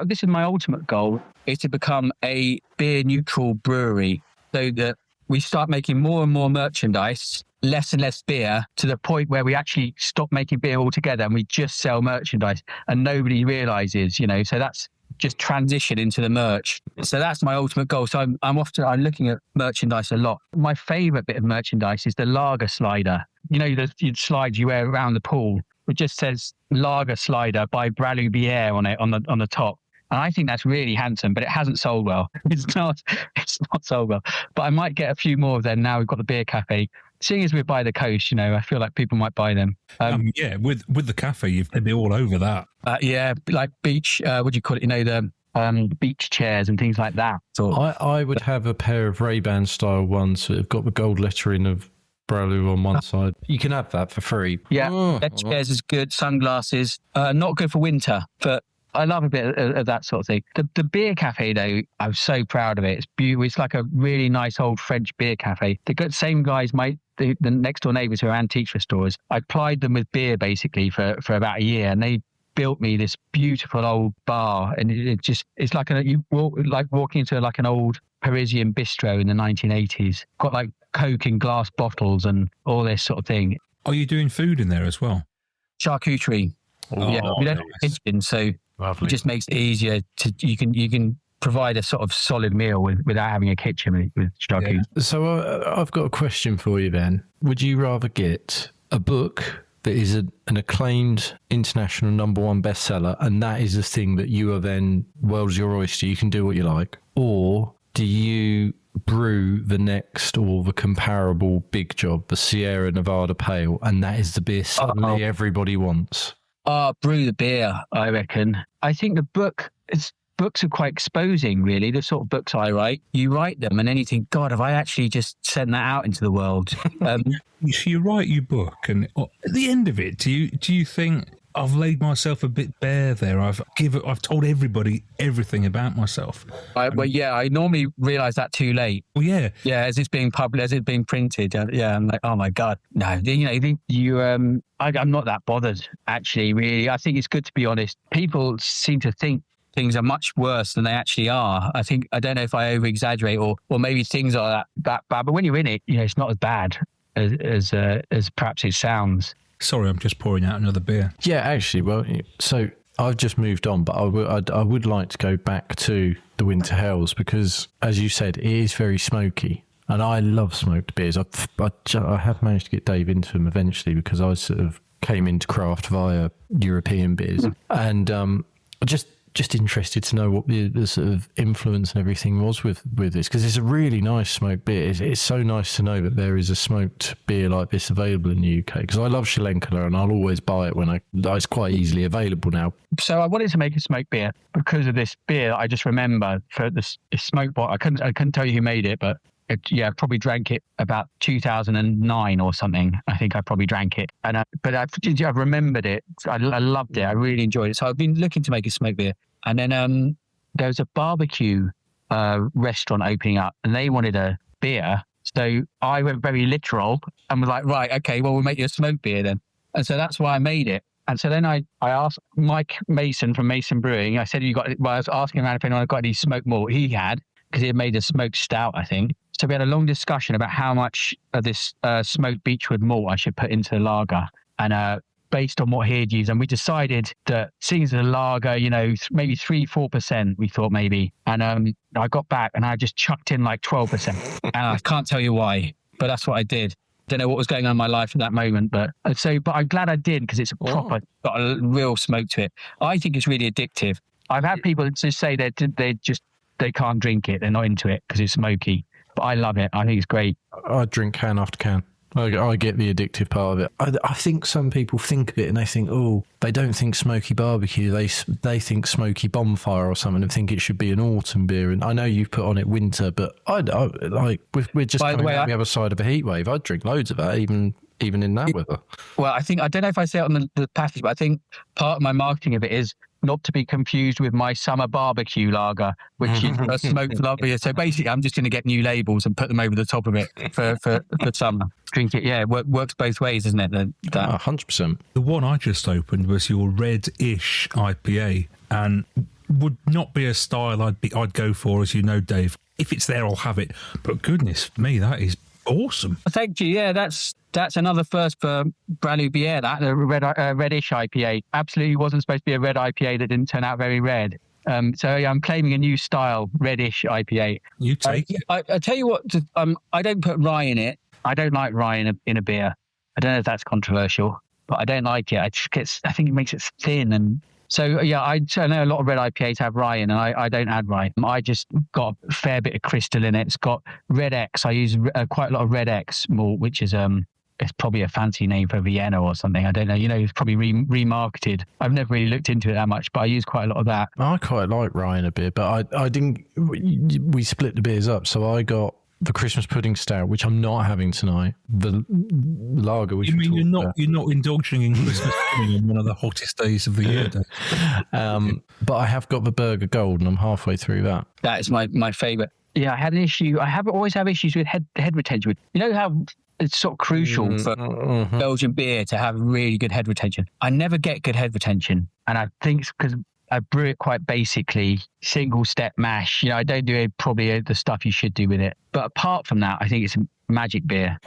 S6: This is my ultimate goal, is to become a beer neutral brewery, so that we start making more and more merchandise, less and less beer, to the point where we actually stop making beer altogether and we just sell merchandise and nobody realizes, so that's just transition into the merch. So that's my ultimate goal. So I'm looking at merchandise a lot. My favorite bit of merchandise is the lager slider. The slides you wear around the pool. It just says lager slider by Braloubière on it on the top. And I think that's really handsome, but it hasn't sold well. It's not sold well. But I might get a few more of them now we've got the beer cafe. Seeing as we're by the coast, I feel like people might buy them.
S3: With the cafe, they'd be all over that.
S6: Like beach, what do you call it? The beach chairs and things like that.
S4: I would have a pair of Ray-Ban style ones that have got the gold lettering of Bralou on one side. You can have that for free.
S6: Yeah, chairs is good. Sunglasses, not good for winter, but I love a bit of that sort of thing. The beer cafe, though, I'm so proud of it. It's beautiful. It's like a really nice old French beer cafe. The same guys, the next door neighbours who are antiques restorers, I plied them with beer basically for about a year, and they built me this beautiful old bar. And it's like walking into like an old Parisian bistro in the 1980s. Got like Coke in glass bottles and all this sort of thing.
S3: Are you doing food in there as well?
S6: Charcuterie. We don't have a kitchen, so
S4: lovely.
S6: It just makes it easier to you can provide a sort of solid meal without having a kitchen with charcuterie.
S4: Yeah. So I've got a question for you, Ben. Would you rather get a book that is an acclaimed international #1 bestseller, and that is the thing that you are then world's your oyster, you can do what you like, or do you brew the next or the comparable big job, the Sierra Nevada Pale, and that is the beer suddenly everybody wants?
S6: Brew the beer, I reckon. I think books are quite exposing, really. The sort of books I write, you write them and then you think, God, have I actually just sent that out into the world?
S3: So you write your book, and at the end of it, do you think I've laid myself a bit bare there. I've told everybody everything about myself.
S6: I normally realise that too late.
S3: Well, yeah.
S6: Yeah, as it's being published, as it's being printed. Yeah, I'm like, oh my God. No, I'm not that bothered, actually, really. I think it's good to be honest. People seem to think things are much worse than they actually are. I don't know if I over exaggerate or maybe things are that bad, but when you're in it, it's not as bad as perhaps it sounds.
S3: Sorry, I'm just pouring out another beer.
S4: Yeah, actually, well, so I've just moved on, but I would like to go back to the Winter Hells because, as you said, it is very smoky. And I love smoked beers. I have managed to get Dave into them eventually because I sort of came into craft via European beers. And just interested to know what the sort of influence and everything was with this, because it's a really nice smoked beer. It's so nice to know that there is a smoked beer like this available in the UK, because I love Schlenkerla and I'll always buy it when it's quite easily available now.
S6: So I wanted to make a smoked beer because of this beer that I just remember for this smoked bottle. I couldn't tell you who made it, but I probably drank it about 2009 or something. I think I probably drank it. But I've remembered it. I loved it. I really enjoyed it. So I've been looking to make a smoked beer. And then there was a barbecue restaurant opening up and they wanted a beer. So I went very literal and was like, right, okay, well, we'll make you a smoked beer then. And so that's why I made it. And so then I asked Mike Mason from Mason Brewing. I said, I was asking around if anyone had got any smoked malt. He had, because he had made a smoked stout, I think. So we had a long discussion about how much of this smoked beechwood malt I should put into the lager, and based on what he had used. And we decided that seeing as a lager, maybe 3-4%, we thought maybe. And I got back and I just chucked in like 12%. And I can't tell you why, but that's what I did. Don't know what was going on in my life at that moment, but I'm glad I did, because it's got a real smoke to it. I think it's really addictive. I've had people just say they can't drink it. They're not into it because it's smoky. But I love it. I think it's great.
S4: I drink can after can. I get the addictive part of it. I think some people think of it and they think, they don't think smoky barbecue. They think smoky bonfire or something and think it should be an autumn beer. And I know you've put on it winter, but we're just coming out the other side of a heat wave. I'd drink loads of that, even in that weather. Well,
S6: I don't know if I say it on the package, but I think part of my marketing of it is not to be confused with my summer barbecue lager, which is a smoked lager. So basically, I'm just going to get new labels and put them over the top of it for summer. Drink it, yeah. Works both ways, isn't it?
S4: 100%.
S3: The one I just opened was your Red-ish IPA, and would not be a style I'd go for, as you know, Dave. If it's there, I'll have it. But goodness me, that is awesome.
S6: Thank you. Yeah, that's another first for Bralu Bière, that Red-ish IPA. Absolutely wasn't supposed to be a red IPA that didn't turn out very red. So I'm claiming a new style, Red-ish IPA.
S3: You take it.
S6: I tell you what, I don't put rye in it. I don't like rye in a beer. I don't know if that's controversial, but I don't like it. I think it makes it thin. And so, yeah, I know a lot of red IPAs have rye in, and I don't add rye. I just got a fair bit of crystal in it. It's got Red X. I use quite a lot of Red X malt, which is it's probably a fancy name for Vienna or something. I don't know. It's probably remarketed. I've never really looked into it that much, but I use quite a lot of that.
S4: I quite like rye in a beer, but I didn't. We split the beers up, so I got the Christmas pudding stout, which I'm not having tonight. The lager, which
S3: you're not indulging in Christmas pudding on one of the hottest days of the year, Dave.
S4: But I have got the Burger Gold, and I'm halfway through that.
S6: That is my favourite. Yeah, I had an issue. Always have issues with head retention. You know how it's sort of crucial for Belgian beer to have really good head retention. I never get good head retention, and I think it's because I brew it quite basically, single step mash. I don't do probably the stuff you should do with it. But apart from that, I think it's a magic beer.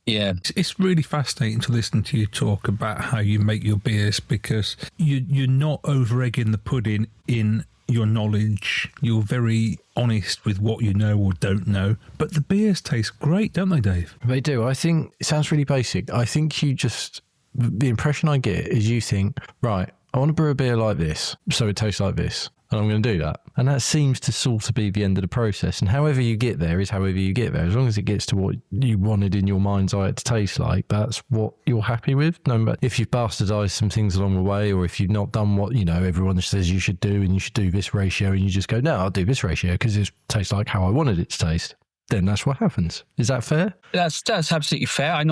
S6: Yeah.
S3: It's really fascinating to listen to you talk about how you make your beers, because you're not over-egging the pudding in your knowledge. You're very honest with what you know or don't know. But the beers taste great, don't they, Dave?
S4: They do. I think it sounds really basic. I think the impression I get is you think, right, I want to brew a beer like this, so it tastes like this, and I'm going to do that. And that seems to sort of be the end of the process. And however you get there is however you get there. As long as it gets to what you wanted in your mind's eye to taste like, that's what you're happy with. No matter if you've bastardized some things along the way, or if you've not done what, everyone says you should do, and you should do this ratio, and you just go, no, I'll do this ratio because it tastes like how I wanted it to taste. Then that's what happens. Is that fair?
S6: That's absolutely fair.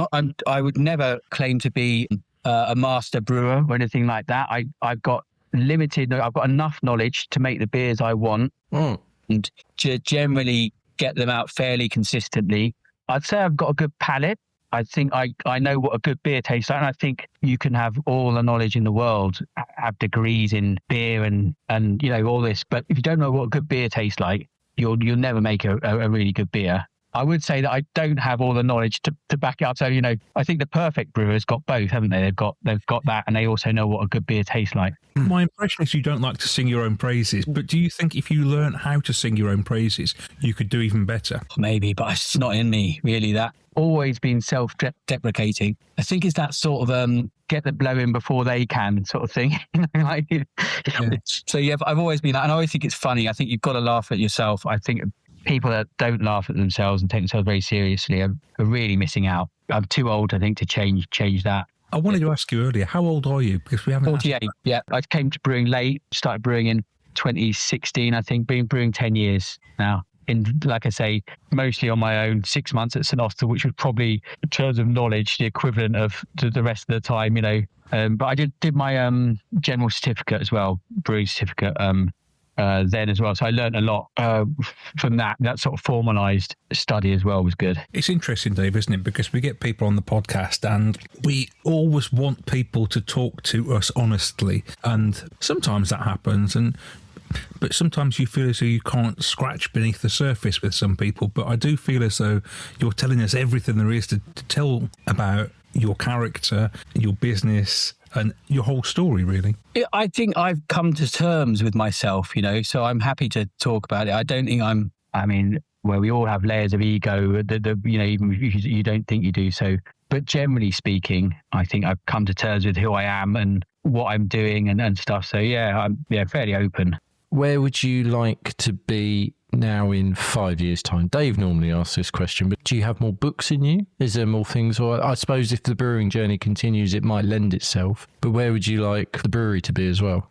S6: I would never claim to be a master brewer or anything like that. I've got enough knowledge to make the beers I want and to generally get them out fairly consistently. I'd say I've got a good palate. I think I know what a good beer tastes like, and I think you can have all the knowledge in the world, have degrees in beer and all this, but if you don't know what a good beer tastes like, you'll never make a really good beer. I would say that I don't have all the knowledge to back it up. So, I think the perfect brewer's got both, haven't they? They've got that, and they also know what a good beer tastes like.
S3: My impression is you don't like to sing your own praises, but do you think if you learn how to sing your own praises, you could do even better?
S6: Maybe, but it's not in me, really, that. Always been self-deprecating. I think it's that sort of get the blow in before they can sort of thing. So, yeah, I've always been that, and I always think it's funny. I think you've got to laugh at yourself. I think people that don't laugh at themselves and take themselves very seriously are really missing out. I'm too old, I think, to change that.
S3: I wanted to ask you earlier, how old are you? Because we haven't.
S6: 48. Yeah, I came to brewing late. Started brewing in 2016. I think been brewing 10 years now. Like I say, mostly on my own. 6 months at St Austell, which was probably, in terms of knowledge, the equivalent of the rest of the time. But I did my general certificate as well, brewing certificate. Then as well. So I learned a lot from that. That sort of formalised study as well was good.
S3: It's interesting, Dave, isn't it? Because we get people on the podcast and we always want people to talk to us honestly. And sometimes that happens. But sometimes you feel as though you can't scratch beneath the surface with some people. But I do feel as though you're telling us everything there is to tell about your character, your business, and your whole story, really.
S6: I think I've come to terms with myself, so I'm happy to talk about it. I don't think where we all have layers of ego, even if you don't think you do so. But generally speaking, I think I've come to terms with who I am and what I'm doing and stuff. So, yeah, I'm fairly open.
S4: Where would you like to be now in 5 years' time? Dave normally asks this question, but do you have more books in you? Is there more things? Or I suppose if the brewing journey continues, it might lend itself. But where would you like the brewery to be as well?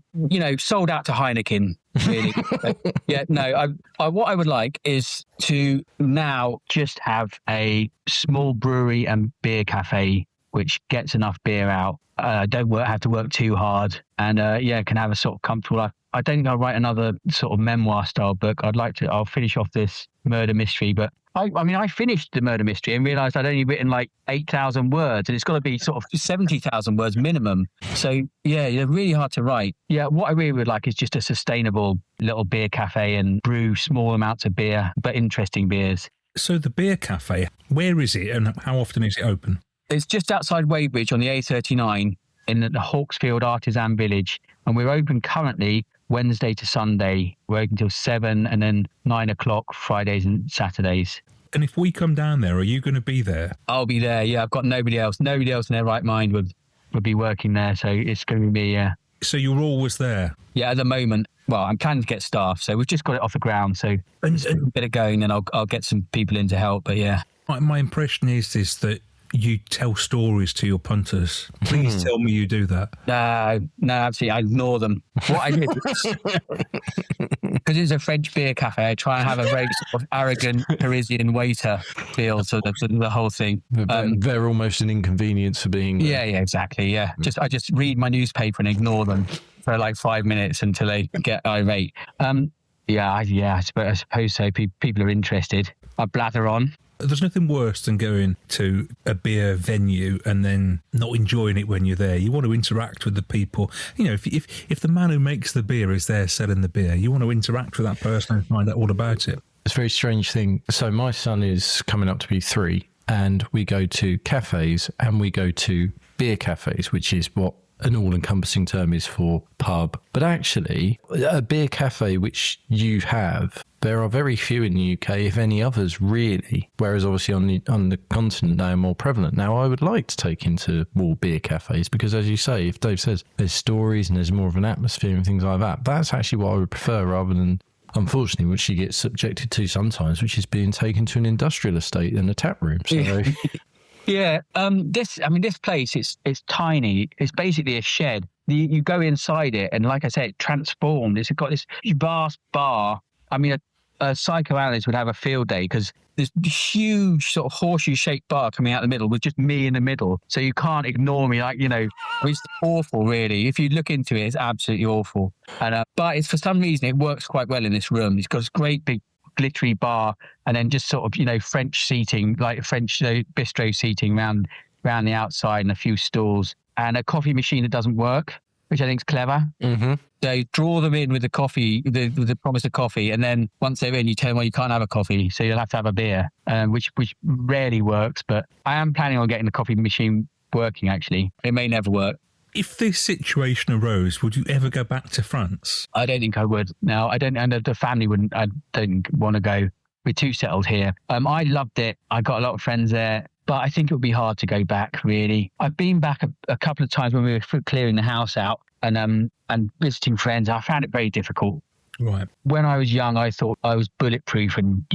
S6: Sold out to Heineken, really. What I would like is to now just have a small brewery and beer cafe which gets enough beer out. Don't have to work too hard, and can have a sort of comfortable life. I don't think I'll write another sort of memoir style book. I'll finish off this murder mystery, but I finished the murder mystery and realised I'd only written like 8,000 words, and it's got to be sort of 70,000 words minimum. So yeah, they're really hard to write. Yeah, what I really would like is just a sustainable little beer cafe and brew small amounts of beer, but interesting beers.
S3: So the beer cafe, where is it and how often is it open?
S6: It's just outside Weybridge on the A39 in the Hawksfield Artisan Village, and we're open currently Wednesday to Sunday. We're open till 7 and then 9 o'clock Fridays and Saturdays.
S3: And if we come down there, are you going to be there?
S6: I'll be there, yeah. I've got nobody else. Nobody else in their right mind would be working there, so it's going to be me, yeah.
S3: So you're always there?
S6: Yeah, at the moment. Well, I'm planning to get staff, so we've just got it off the ground, so a bit of going, and I'll get some people in to help, but yeah.
S3: My impression is that you tell stories to your punters. Please tell me you do that.
S6: No, absolutely. I ignore them. What I do is, because it's a French beer cafe, I try and have a very sort of arrogant Parisian waiter feel to the whole thing.
S4: They're almost an inconvenience for being there.
S6: Yeah, exactly. Yeah, I just read my newspaper and ignore them for like 5 minutes until they get irate. I suppose so. People are interested. I blather on.
S3: There's nothing worse than going to a beer venue and then not enjoying it when you're there. You want to interact with the people. If the man who makes the beer is there selling the beer, you want to interact with that person and find out all about it.
S4: It's a very strange thing. So my son is coming up to be 3, and we go to cafes and we go to beer cafes, which is what an all-encompassing term is for pub. But actually, a beer cafe which you have, there are very few in the UK, if any others, really. Whereas obviously on the continent they are more prevalent. Now, I would like to take into more beer cafes because, as you say, if Dave says there's stories and there's more of an atmosphere and things like that, that's actually what I would prefer rather than, unfortunately, what she gets subjected to sometimes, which is being taken to an industrial estate and a tap room. So.
S6: Yeah, this place, it's tiny. It's basically a shed. You go inside it, and like I said, it's transformed. It's got this vast bar. I mean, a psychoanalyst would have a field day because this huge sort of horseshoe-shaped bar coming out the middle with just me in the middle. So you can't ignore me. Like, it's awful, really. If you look into it, it's absolutely awful. And but it's for some reason, it works quite well in this room. It's got this great big glittery bar and then just sort of, French seating, like French bistro seating around the outside and a few stools and a coffee machine that doesn't work, which I think is clever.
S4: Mm-hmm.
S6: So draw them in with the coffee, with the promise of coffee, and then once they're in, you tell them, well, you can't have a coffee, so you'll have to have a beer, which rarely works. But I am planning on getting the coffee machine working, actually. It may never work.
S3: If this situation arose, would you ever go back to France?
S6: I don't think I would. No, I don't, and the family wouldn't. I don't want to go. We're too settled here. I loved it. I got a lot of friends there. But I think it would be hard to go back, really. I've been back a couple of times when we were clearing the house out and visiting friends. I found it very difficult.
S3: Right.
S6: When I was young, I thought I was bulletproof and,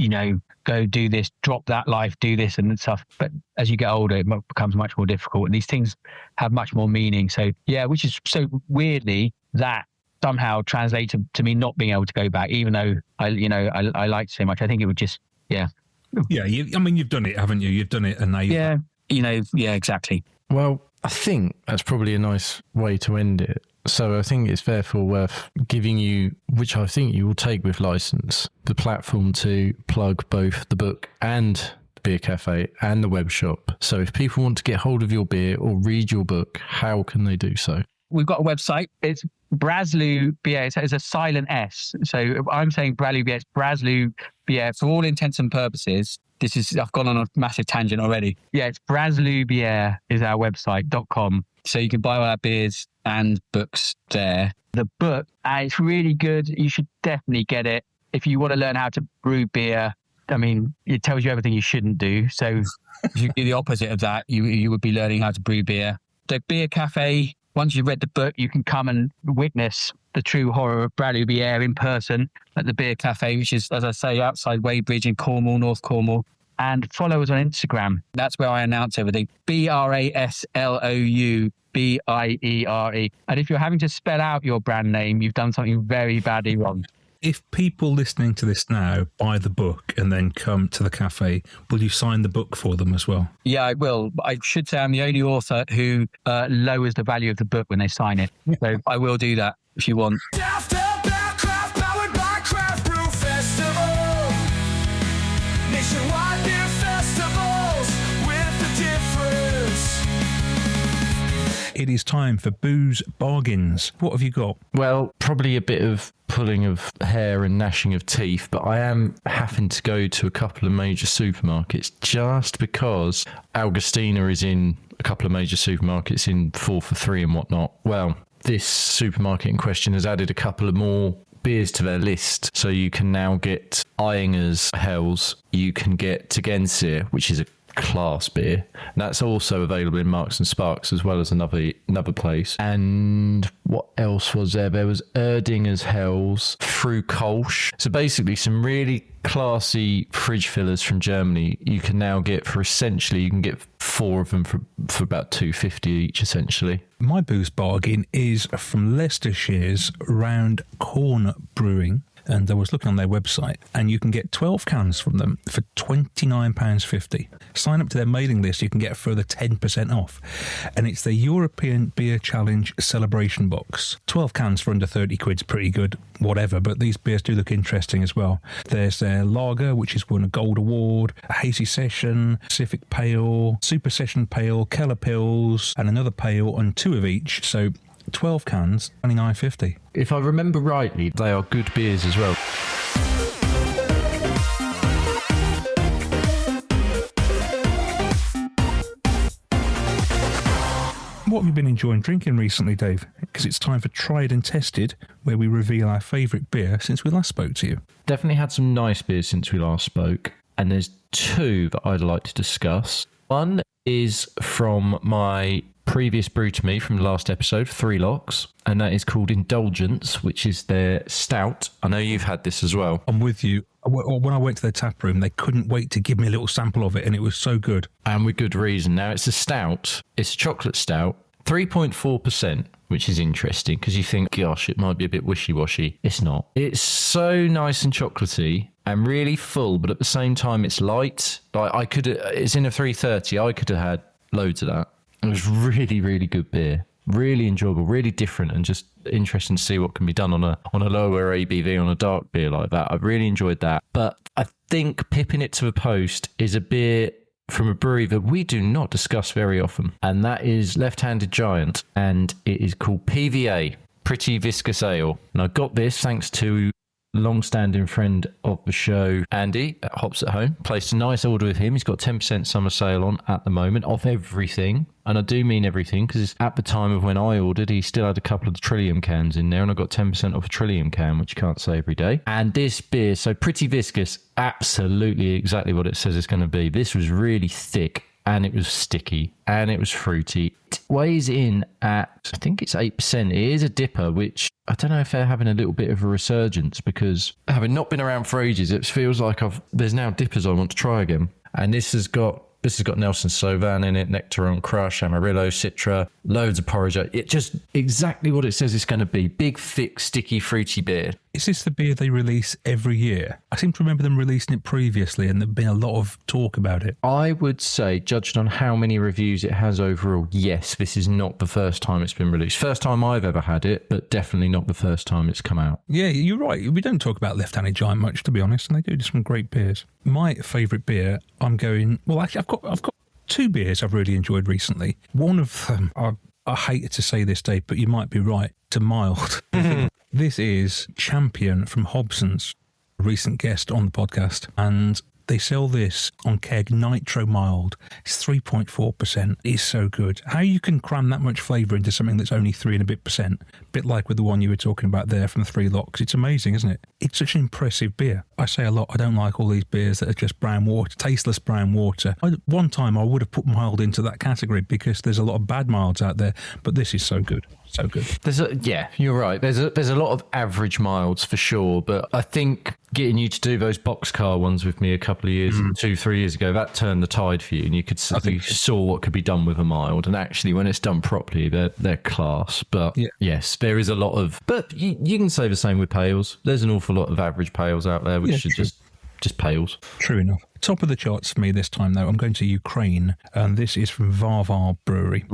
S6: go do this, drop that life, do this and stuff. But as you get older, it becomes much more difficult. And these things have much more meaning. So, yeah, which is so weirdly that somehow translates to me not being able to go back, even though I liked so much. I think it would just, yeah.
S3: Yeah, you've done it, haven't you? You've done it, and now
S6: yeah, exactly.
S4: Well, I think that's probably a nice way to end it. So I think it's therefore worth giving you, which I think you will take with license, the platform to plug both the book and the beer cafe and the web shop. So if people want to get hold of your beer or read your book, how can they do so?
S6: We've got a website. It's Braslou Bière. It's a silent S. So I'm saying Braslou Bière. It's Braslou Bière. For all intents and purposes, I've gone on a massive tangent already. Yeah, it's Braslou Bière is our website.com. So you can buy all our beers and books there. The book, it's really good. You should definitely get it. If you want to learn how to brew beer, it tells you everything you shouldn't do. So if you do the opposite of that, you would be learning how to brew beer. The Beer Cafe, once you've read the book, you can come and witness the true horror of Braslou Bière in person at the Beer Cafe, which is, as I say, outside Weybridge in Cornwall, North Cornwall. And follow us on Instagram. That's where I announce everything. BRASLOU BIERE. And if you're having to spell out your brand name, you've done something very badly wrong.
S3: If people listening to this now buy the book and then come to the cafe, will you sign the book for them as well?
S6: Yeah, I will. I should say I'm the only author who lowers the value of the book when they sign it. So I will do that if you want.
S1: Daftaboutcraft, powered by Craft Brew Festival. Nationwide beer festivals with the difference.
S3: It is time for Booze Bargains. What have you got?
S4: Well, probably a bit of pulling of hair and gnashing of teeth, but I am having to go to a couple of major supermarkets just because Augustina is in a couple of major supermarkets in 4 for 3 and whatnot. Well, this supermarket in question has added a couple of more beers to their list. So you can now get Einger's Hells, you can get Tegensir, which is a class beer. And that's also available in Marks and Sparks as well as another place. And what else was there? There was Erdinger's Hells, Fru Kolsch. So basically some really classy fridge fillers from Germany you can now get for essentially, you can get 4 of them for about $2.50 each essentially.
S3: My booze bargain is from Leicestershire's Round Corn Brewing. And I was looking on their website, and you can get 12 cans from them for £29.50. Sign up to their mailing list, you can get a further 10% off. And it's the European Beer Challenge Celebration Box. 12 cans for under 30 quid's pretty good, whatever, but these beers do look interesting as well. There's their lager, which has won a gold award, a hazy session, Pacific Pale, Super Session Pale, Keller Pils, and another pale, and 2 of each. So 12 cans, £29.50.
S4: If I remember rightly, they are good beers as well.
S3: What have you been enjoying drinking recently, Dave? Because it's time for Tried and Tested, where we reveal our favourite beer since we last spoke to you.
S4: Definitely had some nice beers since we last spoke, and there's 2 that I'd like to discuss. One is from my previous brew to me from the last episode, 3 Locks, and that is called Indulgence, which is their stout. I know you've had this as well.
S3: I'm with you. When I went to their tap room, they couldn't wait to give me a little sample of it, and it was so good.
S4: And with good reason. Now, it's a stout. It's a chocolate stout, 3.4%, which is interesting because you think, gosh, it might be a bit wishy-washy. It's not. It's so nice and chocolatey and really full, but at the same time, it's light. Like it's in a 330. I could have had loads of that. It was really, really good beer. Really enjoyable, really different, and just interesting to see what can be done on a lower ABV on a dark beer like that. I really enjoyed that. But I think pipping it to a post is a beer from a brewery that we do not discuss very often, and that is Left-Handed Giant, and it is called PVA, Pretty Viscous Ale. And I got this thanks to long-standing friend of the show, Andy at Hops at Home. Placed a nice order with him. He's got 10% summer sale on at the moment off everything. And I do mean everything, because at the time of when I ordered, he still had a couple of the Trillium cans in there, and I got 10% off a Trillium can, which you can't say every day. And this beer, so Pretty Viscous, absolutely exactly what it says it's going to be. This was really thick, and it was sticky, and it was fruity. It weighs in at, I think it's 8%. It is a dipper, which I don't know if they're having a little bit of a resurgence, because having not been around for ages, it feels like there's now dippers I want to try again. And this has got Nelson Sauvin in it, Nectaron Crush, Amarillo, Citra, loads of porridge. It just exactly what it says it's going to be. Big, thick, sticky, fruity beer.
S3: Is this the beer they release every year? I seem to remember them releasing it previously, and there'd been a lot of talk about it.
S4: I would say, judged on how many reviews it has overall, yes, this is not the first time it's been released. First time I've ever had it, but definitely not the first time it's come out.
S3: Yeah, you're right. We don't talk about Left-Handed Giant much, to be honest, and they do some great beers. My favourite beer, actually, I've got two beers I've really enjoyed recently. One of them, I hate to say this, Dave, but you might be right, to mild. This is Champion from Hobson's, a recent guest on the podcast, and they sell this on keg Nitro Mild. It's 3.4%. It's so good. How you can cram that much flavour into something that's only 3 and a bit percent, a bit like with the one you were talking about there from Three Locks. It's amazing, isn't it? It's such an impressive beer. I say a lot, I don't like all these beers that are just brown water, tasteless brown water. One time I would have put mild into that category because there's a lot of bad milds out there, but this is so good. So good.
S4: Yeah, you're right. There's a lot of average milds for sure, but I think getting you to do those boxcar ones with me a couple of years, 2-3 years ago, that turned the tide for you, and you saw what could be done with a mild. And actually, when it's done properly, they're class. But yes, there is a lot of. But you can say the same with pales. There's an awful lot of average pales out there, which should just pales.
S3: True enough. Top of the charts for me this time, though, I'm going to Ukraine, and this is from Varvar Brewery,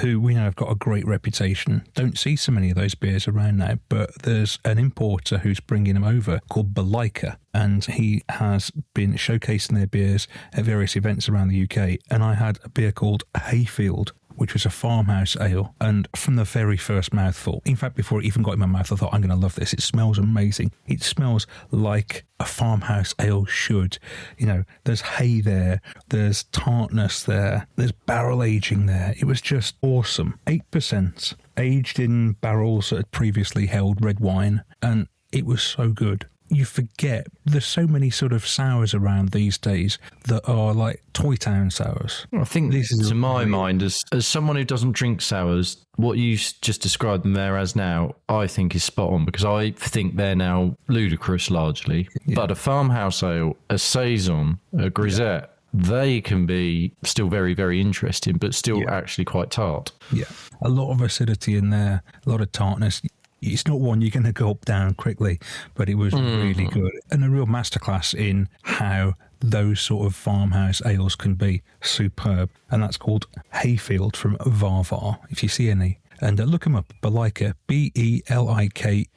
S3: who we know have got a great reputation. Don't see so many of those beers around now, but there's an importer who's bringing them over called Balaika, and he has been showcasing their beers at various events around the UK, and I had a beer called Hayfield, which was a farmhouse ale. And from the very first mouthful, in fact, before it even got in my mouth, I thought, I'm going to love this. It smells amazing. It smells like a farmhouse ale should. You know, there's hay there, there's tartness there, there's barrel aging there. It was just awesome. 8%, aged in barrels that had previously held red wine, and it was so good. You forget there's so many sort of sours around these days that are like Toy Town sours.
S4: I think this is, to my mind, as someone who doesn't drink sours, what you just described them there as now, I think is spot on, because I think they're now ludicrous largely. Yeah. But a farmhouse ale, a saison, a grisette, they can be still very, very interesting, but still actually quite tart.
S3: Yeah, a lot of acidity in there, a lot of tartness. It's not one you're going to gulp down quickly, but it was really good. And a real masterclass in how those sort of farmhouse ales can be superb. And that's called Hayfield from Varvar, if you see any. And look them up, Balaika, Belikeer.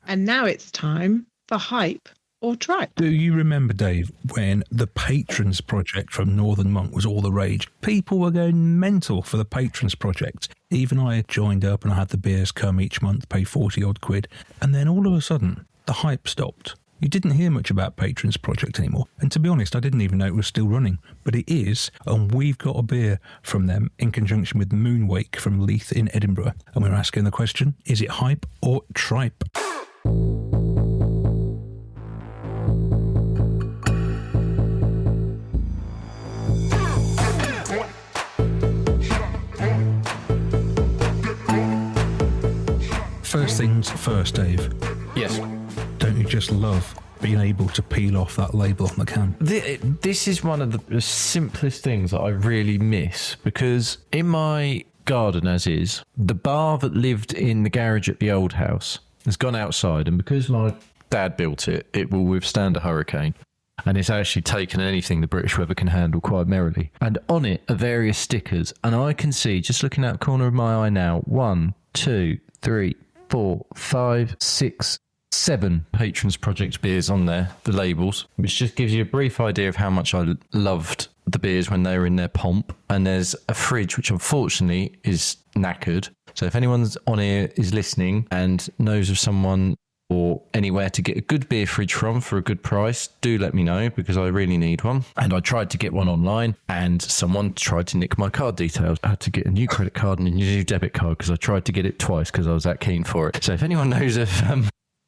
S7: And now it's time for Hype or Tripe.
S3: Do you remember, Dave, when the Patrons Project from Northern Monk was all the rage? People were going mental for the Patrons Project. Even I joined up and I had the beers come each month, pay 40 odd quid. And then all of a sudden, the hype stopped. You didn't hear much about Patrons Project anymore. And to be honest, I didn't even know it was still running. But it is, and we've got a beer from them in conjunction with Moonwake from Leith in Edinburgh. And we're asking the question, is it hype or tripe? First things first, Dave.
S4: Yes.
S3: Don't you just love being able to peel off that label on the can?
S4: This is one of the simplest things that I really miss, because in my garden as is. The bar that lived in the garage at the old house has gone outside, and because my dad built it, it will withstand a hurricane. And it's actually taken anything the British weather can handle quite merrily. And on it are various stickers. And I can see, just looking out the corner of my eye now, 1, 2, 3, 4, 5, 6, 7 Patrons Project beers on there, the labels, which just gives you a brief idea of how much I loved the beers when they were in their pomp. And there's a fridge, which unfortunately is knackered. So if anyone's on here is listening and knows of someone or anywhere to get a good beer fridge from for a good price, do let me know, because I really need one. And I tried to get one online and someone tried to nick my card details. I had to get a new credit card and a new debit card because I tried to get it twice because I was that keen for it. So if anyone knows of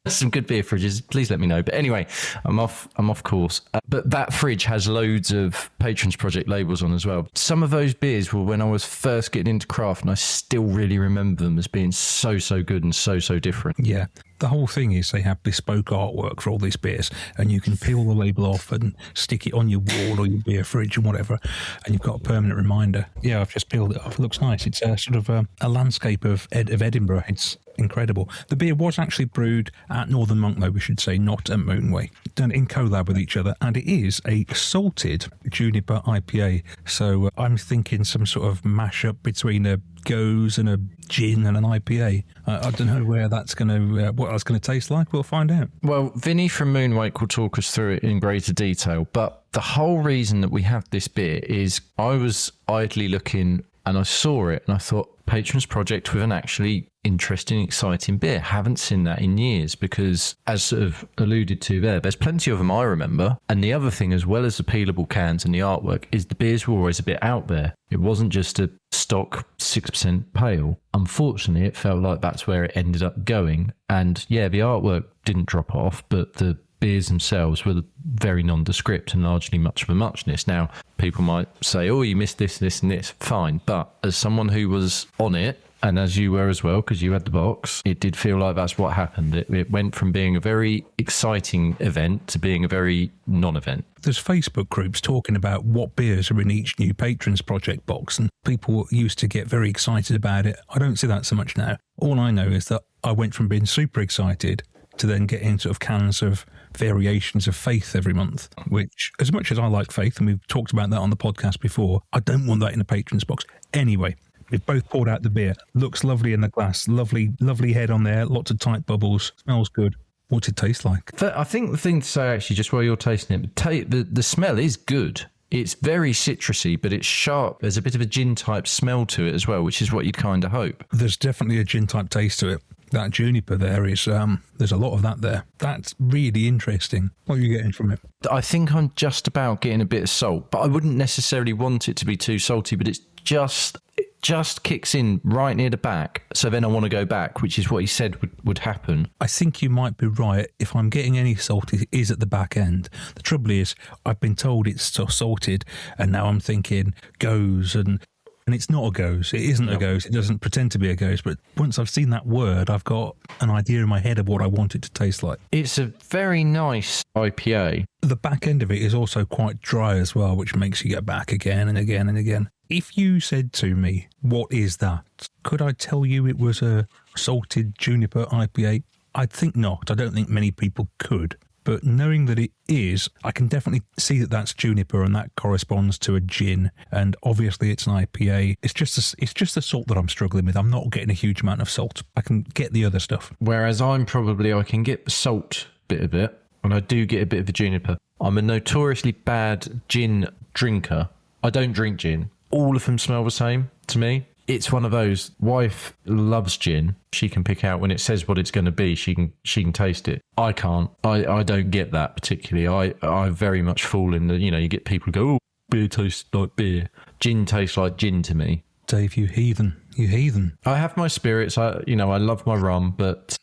S4: some good beer fridges, please let me know. But anyway, I'm off course. But that fridge has loads of Patrons Project labels on as well. Some of those beers were when I was first getting into craft, and I still really remember them as being so good and so different.
S3: Yeah. The whole thing is they have bespoke artwork for all these beers, and you can peel the label off and stick it on your wall or your beer fridge and whatever, and you've got a permanent reminder. Yeah, I've just peeled it off. It looks nice. It's a sort of a landscape of Edinburgh. It's incredible. The beer was actually brewed at Northern Monk, though, we should say, not at Moonway, done in collab with each other, and it is a salted juniper IPA. So I'm thinking some sort of mashup between a goes and a gin and an IPA. I don't know where that's going to what that's going to taste like. We'll find out.
S4: Well, Vinny from Moonwake will talk us through it in greater detail, but the whole reason that we have this beer is I was idly looking and I saw it and I thought, Patrons Project with an actually interesting, exciting beer. Haven't seen that in years because, as sort of alluded to there's plenty of them I remember. And the other thing, as well as the peelable cans and the artwork, is the beers were always a bit out there. It wasn't just a stock 6% pale. Unfortunately, it felt like that's where it ended up going. And yeah, the artwork didn't drop off, but the beers themselves were very nondescript and largely much of a muchness. Now, people might say, oh, you missed this, this and this. Fine. But as someone who was on it, and as you were as well, because you had the box, it did feel like that's what happened. It went from being a very exciting event to being a very non-event.
S3: There's Facebook groups talking about what beers are in each new Patrons Project box, and people used to get very excited about it. I don't see that so much now. All I know is that I went from being super excited to then getting sort of cans of variations of Faith every month, which, as much as I like Faith, and we've talked about that on the podcast before, I don't want that in a Patrons box. Anyway, we've both poured out the beer. Looks lovely in the glass. Lovely head on there. Lots of tight bubbles. Smells good. What's it taste like?
S4: I think the thing to say, actually, just while you're tasting it, the smell is good. It's very citrusy, but it's sharp. There's a bit of a gin type smell to it as well, which is what you'd kind of hope.
S3: There's definitely a gin type taste to it. That juniper there is, there's a lot of that there. That's really interesting. What are you getting from it?
S4: I think I'm just about getting a bit of salt, but I wouldn't necessarily want it to be too salty, but it just kicks in right near the back. So then I want to go back, which is what he said would happen.
S3: I think you might be right. If I'm getting any salt, it is at the back end. The trouble is, I've been told it's so salted, and now I'm thinking goes and it's not a goes. It isn't a goes. It doesn't pretend to be a goes. But once I've seen that word, I've got an idea in my head of what I want it to taste like.
S4: It's a very nice IPA.
S3: The back end of it is also quite dry as well, which makes you get back again and again and again. If you said to me, what is that? Could I tell you it was a salted juniper IPA? I think not. I don't think many people could. But knowing that it is, I can definitely see that that's juniper and that corresponds to a gin. And obviously it's an IPA. It's just the salt that I'm struggling with. I'm not getting a huge amount of salt. I can get the other stuff.
S4: Whereas I can get the salt bit of it, and I do get a bit of the juniper. I'm a notoriously bad gin drinker. I don't drink gin. All of them smell the same to me. It's one of those, wife loves gin. She can pick out when it says what it's going to be. She can taste it. I can't. I don't get that particularly. I very much fall in the, you get people who go, oh, beer tastes like beer. Gin tastes like gin to me.
S3: Dave, you heathen.
S4: I have my spirits. I love my rum, but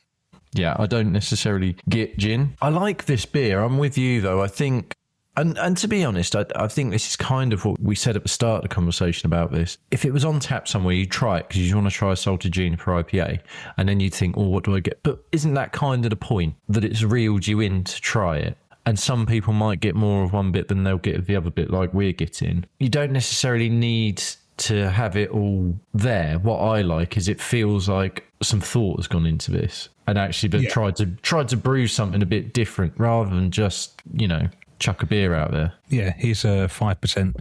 S4: yeah, I don't necessarily get gin. I like this beer. I'm with you though. I think, and to be honest, I think this is kind of what we said at the start of the conversation about this. If it was on tap somewhere, you'd try it because you want to try a salted juniper IPA, and then you'd think, oh, what do I get? But isn't that kind of the point, that it's reeled you in to try it? And some people might get more of one bit than they'll get of the other bit, like we're getting. You don't necessarily need to have it all there. What I like is it feels like some thought has gone into this, and actually tried to brew something a bit different rather than just, chuck a beer out there.
S3: Yeah, here's a 5%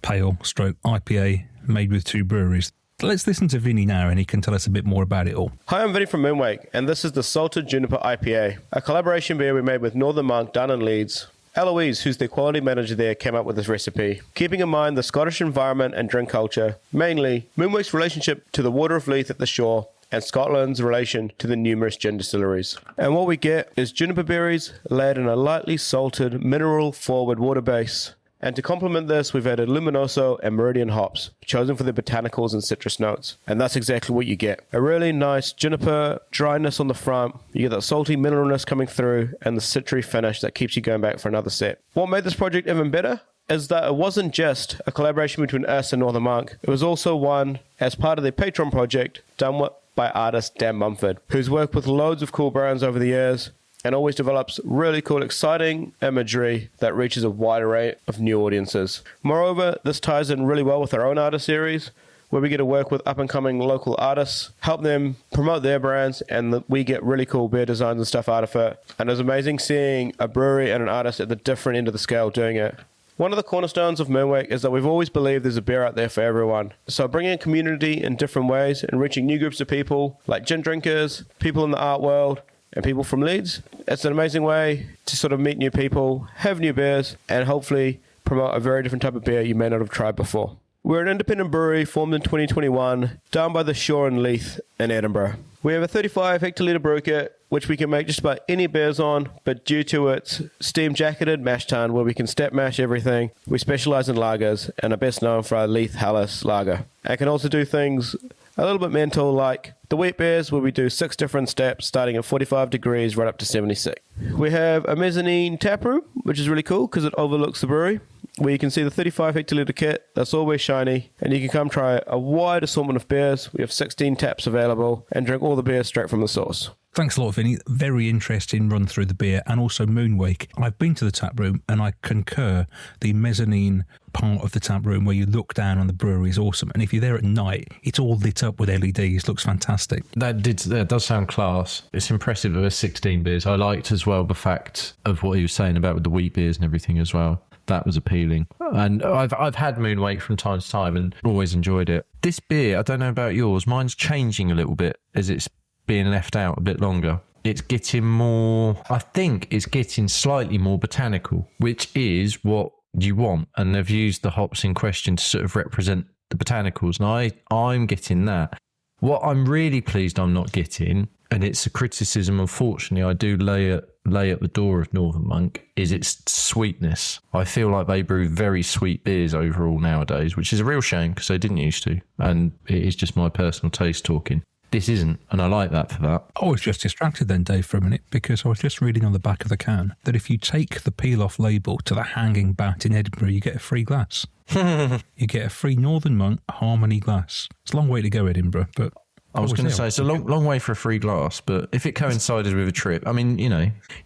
S3: pale stroke IPA made with 2 breweries. Let's listen to Vinny now, and he can tell us a bit more about it all.
S8: Hi, I'm Vinny from Moonwake, and this is the Salted Juniper IPA, a collaboration beer we made with Northern Monk down in Leeds. Eloise, who's the quality manager there, came up with this recipe, keeping in mind the Scottish environment and drink culture, mainly Moonwake's relationship to the water of Leith at the shore, and Scotland's relation to the numerous gin distilleries. And what we get is juniper berries laid in a lightly salted, mineral-forward water base. And to complement this, we've added Luminoso and Meridian hops, chosen for their botanicals and citrus notes. And that's exactly what you get. A really nice juniper dryness on the front, you get that salty mineralness coming through, and the citry finish that keeps you going back for another set. What made this project even better is that it wasn't just a collaboration between us and Northern Monk. It was also one as part of their Patreon project done by artist Dan Mumford, who's worked with loads of cool brands over the years, and always develops really cool, exciting imagery that reaches a wide array of new audiences. Moreover, this ties in really well with our own artist series, where we get to work with up-and-coming local artists, help them promote their brands, and we get really cool beer designs and stuff out of it. And it's amazing seeing a brewery and an artist at the different end of the scale doing it. One of the cornerstones of Moonwake is that we've always believed there's a beer out there for everyone. So bringing community in different ways and reaching new groups of people, like gin drinkers, people in the art world, and people from Leeds, it's an amazing way to sort of meet new people, have new beers, and hopefully promote a very different type of beer you may not have tried before. We're an independent brewery formed in 2021, down by the shore in Leith in Edinburgh. We have a 35 hectolitre brew kit, which we can make just about any beers on, but due to its steam-jacketed mash tun, where we can step mash everything, we specialise in lagers, and are best known for our Leith Hallis lager. And can also do things a little bit mental, like the wheat beers, where we do 6 different steps starting at 45 degrees right up to 76. We have a mezzanine tap room, which is really cool because it overlooks the brewery, where you can see the 35 hectolitre kit that's always shiny, and you can come try a wide assortment of beers. We have 16 taps available and drink all the beers straight from the source.
S3: Thanks a lot, Vinny. Very interesting run through the beer and also Moonwake. I've been to the tap room and I concur the mezzanine part of the tap room where you look down on the brewery is awesome. And if you're there at night, it's all lit up with LEDs. Looks fantastic.
S4: That does sound class. It's impressive. There were 16 beers. I liked as well the fact of what he was saying about with the wheat beers and everything as well. That was appealing. And I've had Moonwake from time to time and always enjoyed it. This beer, I don't know about yours, mine's changing a little bit as it's being left out a bit longer. It's getting more, I think it's getting slightly more botanical, which is what you want. And they've used the hops in question to sort of represent the botanicals. And I'm getting that. What I'm really pleased I'm not getting, and it's a criticism, unfortunately, I do lay at the door of Northern Monk, is its sweetness. I feel like they brew very sweet beers overall nowadays, which is a real shame because they didn't used to. And it is just my personal taste talking. This isn't, and I like that for that.
S3: I was just distracted then, Dave, for a minute, because I was just reading on the back of the can that if you take the peel-off label to the hanging bat in Edinburgh, you get a free glass. You get a free Northern Monk Harmony glass. It's a long way to go, Edinburgh, but...
S4: I was going to say, it's a long way for a free glass, but if it coincided with a trip, I mean,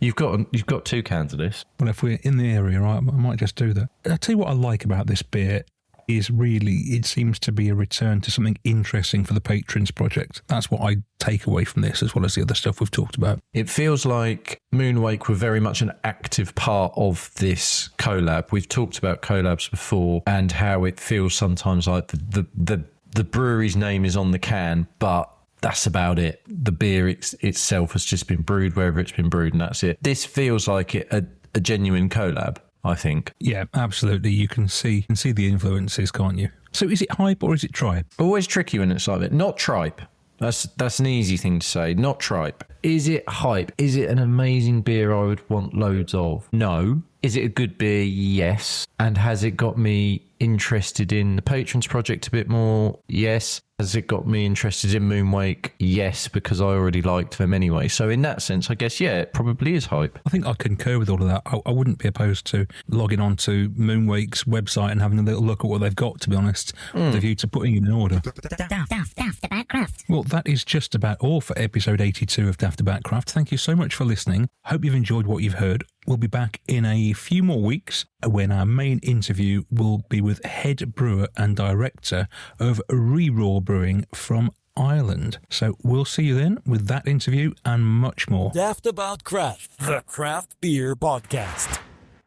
S4: you've got 2 cans of this.
S3: Well, if we're in the area, I might just do that. I'll tell you what I like about this beer is really, it seems to be a return to something interesting for the Patrons project. That's what I take away from this, as well as the other stuff we've talked about.
S4: It feels like Moonwake were very much an active part of this collab. We've talked about collabs before and how it feels sometimes like the brewery's name is on the can, but that's about it. The beer itself has just been brewed wherever it's been brewed, and that's it. This feels like a genuine collab, I think.
S3: Yeah, absolutely. You can see the influences, can't you? So is it hype or is it tripe?
S4: Always tricky when it's like that. Not tripe. That's an easy thing to say. Not tripe. Is it hype? Is it an amazing beer I would want loads of? No. Is it a good beer? Yes. And has it got me interested in the Patrons project a bit more? Yes. Has it got me interested in Moonwake? Yes, because I already liked them anyway. So in that sense, I guess, yeah, it probably is hype.
S3: I think I concur with all of that. I wouldn't be opposed to logging on to Moonwake's website and having a little look at what they've got, to be honest, with a view to putting in an order.
S9: Daftaboutcraft.
S3: Well, that is just about all for episode 82 of Daftaboutcraft. Thank you so much for listening. Hope you've enjoyed what you've heard. We'll be back in a few more weeks when our main interview will be with head brewer and director of Re-Raw Brewing from Ireland. So we'll see you then with that interview and much more.
S2: Daftaboutcraft, the craft beer podcast.